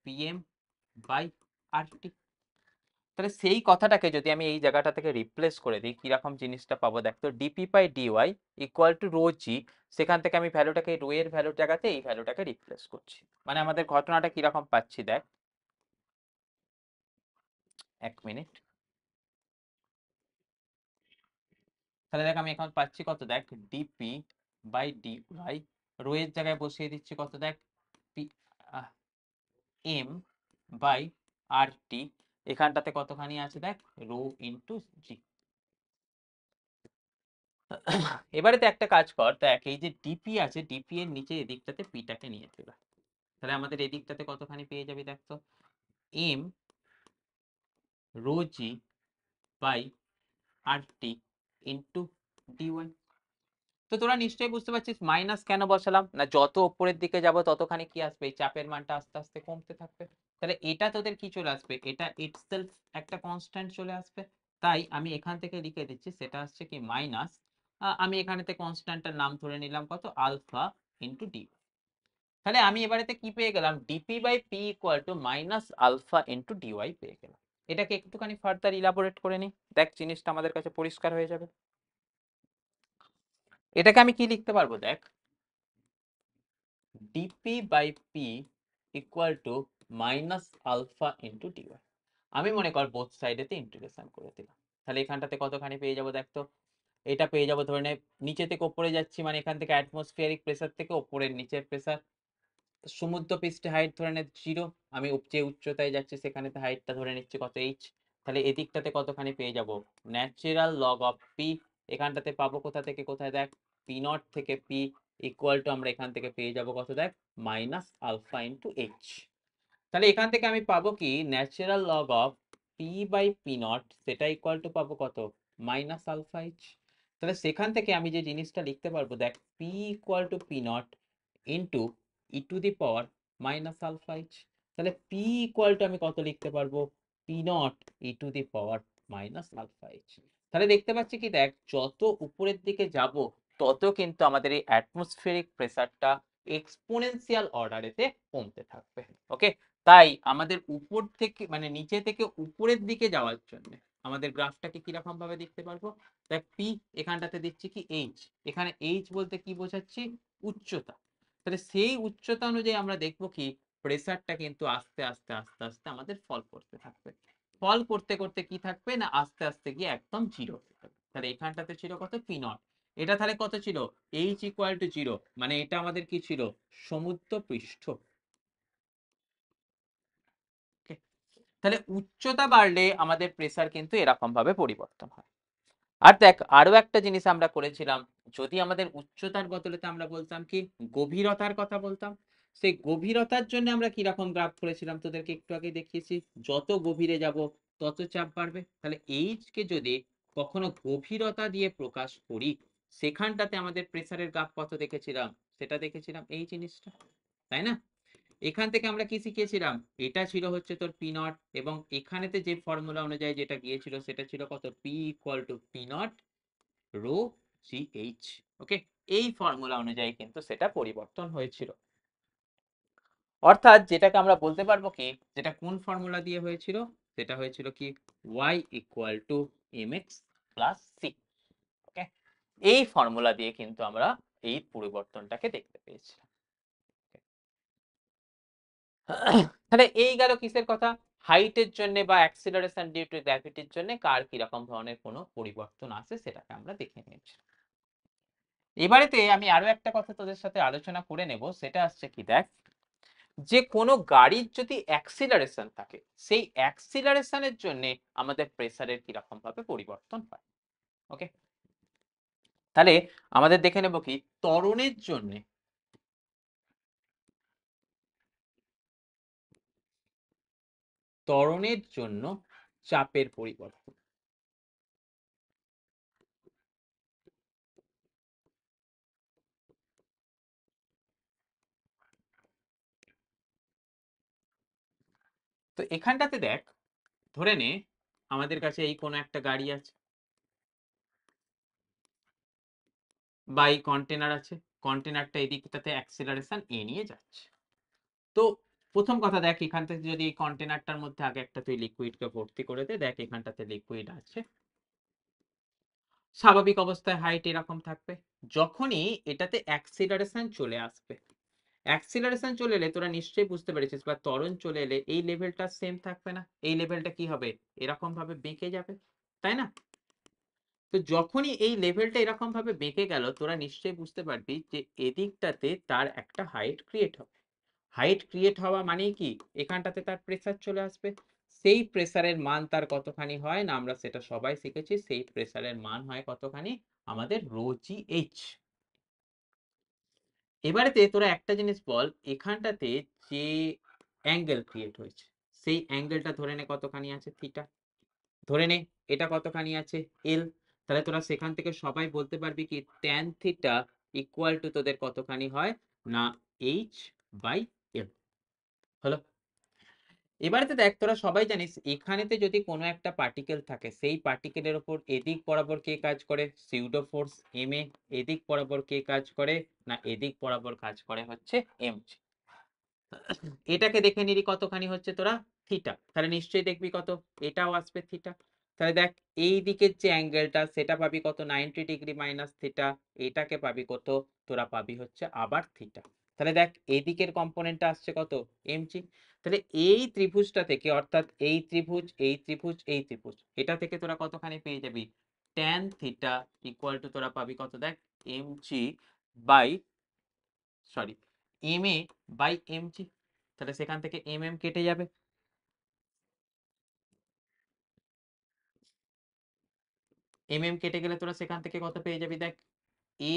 পিএম বাই আরটি। তাহলে সেই কথাটাকে যদি আমি এই জায়গাটা থেকে রিপ্লেস করে দিই, কিরকম জিনিসটা পাবো, দেখ তো dp by dy equal to rho g. সেখান থেকে আমি ভ্যালুটাকে, রো এর ভ্যালুর জায়গাতে এই ভ্যালুটাকে রিপ্লেস করছি। মানে আমাদের ঘটনাটা কিরকম পাচ্ছি, দেখ 1 মিনিট। তাহলে দেখ আমি এখন পাচ্ছি কত, দেখ ডিপি বাই ডিওয়াই, রো এর জায়গায় বসিয়ে দিচ্ছি কত, দেখ পি এম বাই আর টি। এখানটাতে কতখানি আছে, দেখ রো ইন্টু জি। এবারে তো একটা কাজ কর, দেখ এই যে ডিপি আছে, ডিপি এর নিচে এদিকটাতে পিটাকে নিয়ে চলে, তাহলে আমাদের এদিকটাতে কতখানি পেয়ে যাবি, দেখ তো M rho G by R T into d y. তো তোরা নিশ্চয়ই বুঝতে পারছিস মাইনাস কেন বসালাম, না যত উপরের দিকে যাব ততখানি কি আসবে, এই চাপের মানটা আস্তে আস্তে কমতে থাকবে। তাহলে এটা তোদের কি চলে আসবে, এটা ইটসেলফ একটা কনস্ট্যান্ট চলে আসবে। তাই আমি এখান থেকে লিখে দিচ্ছি, সেটা আসছে কি মাইনাস, আমি এখানেতে কনস্ট্যান্টটার নাম ধরে নিলাম কত, আলফা ইন্টু ডি। তাহলে আমি এবারেতে কি পেয়ে গেলাম, d p by P equal to minus alpha into d y পেয়ে গেলাম। এটাকে একটুখানি ফার্দার ইলাবোরেট করে নিই, দেখ জিনিসটা আমাদের কাছে পরিষ্কার হয়ে যাবে। এটাকে আমি কি লিখতে পারবো, দেখ d p by P equal to minus alpha into d y. আমি মনে কর বোথ সাইডেতে ইন্টিগ্রেশন করে দিলাম। তাহলে এখানটাতে কতখানি পেয়ে যাবো, দেখ তো এটা পেয়ে যাবো, ধরে নে নিচে থেকে উপরে যাচ্ছি, মানে এখান থেকে অ্যাটমসফিয়ারিক প্রেসার থেকে উপরের নিচের প্রেসার, সমুদ্র পৃষ্ঠে হাইট ধরে নে 0, আমি যে উচ্চতায় যাচ্ছি সেখানে হাইটটা ধরে নিচ্ছি কত, এইচ। তাহলে এদিকটাতে কতখানি পেয়ে যাব, ন্যাচারাল লগ অফ পি। এখানটাতে পাবো কোথা থেকে কোথায়, দেখ পি নট থেকে পি ইকুয়াল টু আমরা এখান থেকে পেয়ে যাব কত, দেখ মাইনাস আলফা ইন্টু এইচ। তাহলে এখান থেকে আমি পাবো কি, natural log of P by P naught, সেটা ইকুয়াল টু পাবো কত, মাইনাস আলফা এইচ। তাহলে সেখান থেকে আমি যে জিনিসটা লিখতে পারবো, দেখ P equal to P naught into e to the power minus alpha H. তাহলে পি ইকুয়াল টু আমি কত লিখতে পারবো, P naught e to the power minus alpha H. তাহলে দেখতে পাচ্ছি কি, দেখ যত উপরের দিকে যাব তত কিন্তু আমাদের এই অ্যাটমসফিয়ারিক প্রেসারটা এক্সপোনেনশিয়াল অর্ডারেতে কমতে থাকবে। ওকে, তাই আমাদের উপর থেকে, মানে নিচে থেকে উপরের দিকে যাওয়ার জন্য আমাদের গ্রাফটাকে কিরকম ভাবে দেখতে পারবো, দেখ পি এখানটাতে দিচ্ছি কি এইচ, এখানে এইচ বলতে কি বোঝাচ্ছি, উচ্চতা। তাহলে সেই উচ্চতা অনুযায়ী আমরা দেখবো কি, প্রেসারটা কিন্তু আস্তে আস্তে আস্তে আস্তে আমাদের ফল করতে থাকবে। ফল করতে করতে কি থাকবে না, আস্তে আস্তে গিয়ে একদম জিরো হয়ে যাবে। তাহলে এখানটাতে ছিল কত, পি নট। এটা তাহলে কত ছিল, এইচ ইকুয়াল টু 0, মানে এটা আমাদের কি ছিল, সমুদ্র পৃষ্ঠ। Okay? তাহলে উচ্চতা বাড়লে আমাদের প্রেসার কিন্তু এরকম ভাবে পরিবর্তন হয়। আর দেখ আরো একটা জিনিস আমরা করেছিলাম, যদি আমাদের উচ্চতার বদলেতে আমরা বলতাম কি, গভীরতার কথা বলতাম, সেই গভীরতার জন্য আমরা কিরকম গ্রাফ করেছিলাম তোদেরকে একটু আগে দেখিয়েছি, যত গভীরে যাব তত চাপ বাড়বে। তাহলে এইচ কে যদি কখনো গভীরতা দিয়ে প্রকাশ করি, সেখানটাতে আমাদের প্রেসারের গ্রাফ কত দেখেছিলাম, সেটা দেখেছিলাম এই জিনিসটা, তাই না? এখান থেকে আমরা কি শিখেছিলাম, এটা ছিল হচ্ছে তোর পি নট, এবং এখানেতে যে ফর্মুলা অনুযায়ী যেটা গিয়েছিল সেটা ছিল কত, p equal to P nought rho g h. Okay, এই ফর্মুলা অনুযায়ী কিন্তু সেটা পরিবর্তন হয়েছিল। অর্থাৎ যেটাকে আমরা বলতে পারবো কি, যেটা কোন ফর্মুলা দিয়ে হয়েছিল, সেটা হয়েছিল কি y equal to mx plus c। ওকে, এই ফর্মুলা দিয়ে কিন্তু আমরা এই পরিবর্তনটাকে দেখতে পেয়েছি। তাহলে এই গেল কিসের কথা, হাইটের জন্য বা অ্যাক্সিলারেশন ডিউ টু গ্র্যাভিটির জন্য কার কিরকম ধরনের কোনো পরিবর্তন আছে সেটাকে আমরা দেখে নিয়েছি। এবারেতে আমি আরো একটা কথা তোদের সাথে আলোচনা করে নেব, সেটা আসছে কি, দেখ যে কোনো গাড়ির যদি অ্যাক্সিলারেশন থাকে, সেই অ্যাক্সিলারেশনের জন্য আমাদের প্রেসারের কিরকম ভাবে পরিবর্তন হয়। ওকে, তাহলে আমাদের দেখে নেব কি ত্বরণের জন্য চাপের পরিবর্তন। তো এখানটাতে দেখ, ধরে নে আমাদের কাছে এই কোনো একটা গাড়ি আছে বা এই কন্টেনার আছে, কন্টেনারটা এদিকটাতে অ্যাক্সিলারেশন এ নিয়ে যাচ্ছে। তো প্রথম কথা দেখ, এখান থেকে যদি এই কন্টেনারটার মধ্যে আগে একটা তুই লিকুইডকে ভর্তি করে দে, দেখ এখানটাতে লিকুইড আছে, স্বাভাবিক অবস্থায় হাইট এরকম থাকবে। যখনই এটাতে অ্যাক্সিলারেশন চলে আসবে, অ্যাক্সিলারেশন চলে এলে তোরা নিশ্চয়ই বুঝতে পেরেছিস, বা ত্বরণ চলে এলে এই লেভেলটা সেম থাকবে না, এই লেভেলটা কি হবে, এরকম ভাবে বেঁকে যাবে, তাই না? তো যখনই এই লেভেলটা এরকম ভাবে বেঁকে গেল, তোরা নিশ্চয়ই বুঝতে পারবি যে এদিকটাতে তার একটা হাইট ক্রিয়েট হবে। হাইট ক্রিয়েট হওয়া মানে কি, এখানটাতে তার প্রেসার চলে আসবে। সেই প্রেসারের মান তার কতখানি হয় না, আমরা সেটা সবাই শিখেছি, সেই প্রেসারের মান হয় কতখানি, আমাদের রো জি এইচ। এবারেতে তোরা একটা জিনিস বল, এখানটাতে যে অ্যাঙ্গেল ক্রিয়েট হয়েছে সেই অ্যাঙ্গেলটা ধরে নে কতখানি আছে, থিটা। ধরে নে এটা কতখানি আছে, এল। তাহলে তোরা সেখান থেকে সবাই বলতে পারবি কি ট্যান থিটা ইকুয়াল টু তোদের কতখানি হয় না, এইচ বাই এল। হলো। এবারেতে দেখ, তোরা সবাই জানিস এখানেতে যদি কোনো একটা পার্টিকেল থাকে, সেই পার্টিকেলের উপর এদিক বরাবর কে কাজ করে, সিউডো ফোর্স এম এ। এদিক বরাবর কে কাজ করে না, এদিক বরাবর কাজ করে হচ্ছে এম জি। এটাকে দেখে নিবি কতখানি হচ্ছে তোরা, থিটা। তাহলে নিশ্চয়ই দেখবি কত, এটাও আসবে থিটা। তাহলে দেখ এই দিকের যে অ্যাঙ্গেলটা সেটা পাবি কত, 90 ডিগ্রি মাইনাস থিটা। এটাকে পাবি কত, তোরা পাবি হচ্ছে আবার থিটা। তাহলে দেখ এই দিকের কম্পোনেন্টটা আসছে কত, এমজি। তাহলে এই ত্রিভুজটা থেকে, অর্থাৎ এই ত্রিভুজ, এই ত্রিভুজ, এই ত্রিভুজ, এটা থেকে তোরা কতখানি পেয়ে যাবি, ট্যান থিটা ইকুয়াল টু তোরা পাবি কত, দেখ M G by, sorry, M A by M G. তাহলে সেখান থেকে এম এম কেটে যাবে, এম এম কেটে গেলে তোরা সেখান থেকে কত পেয়ে যাবি, দেখ এ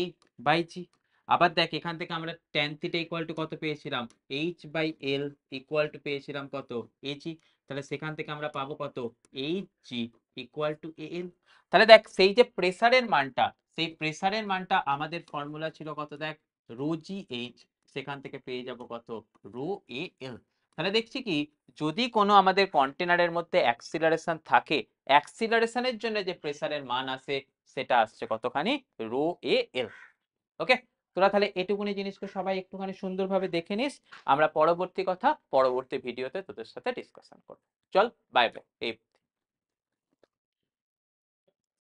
বাই জি। আবার দেখ এখান থেকে আমরা ট্যান থিটা ইকুয়াল টু কত পেয়েছিলাম, H by L equal to পেয়েছিলাম কত, এ জি। তাহলে সেখান থেকে আমরা পাবো কত, এইচ জি ইকুয়াল টু এ এল। তাহলে দেখ সেই যে প্রেসারের মানটা, সেই প্রেসারের মানটা আমাদের ফর্মুলা ছিল কত, দেখ রো জি এইচ, সেখান থেকে পেয়ে যাব কত, রো এ এল। তাহলে দেখছি কি, যদি কোনো আমাদের কন্টেনারের মধ্যে অ্যাক্সিলারেশন থাকে, অ্যাক্সিলারেশনের জন্য যে প্রেসারের মান আসে সেটা আসছে কতখানি, রো এ এল। ওকে, তোরা তাহলে এটুকুনি জিনিসকে সবাই একটুখানি সুন্দরভাবে দেখে নিস। আমরা পরবর্তী কথা পরবর্তী ভিডিওতে তোদের সাথে ডিসকাশন করব। চল, বাই বাই। এই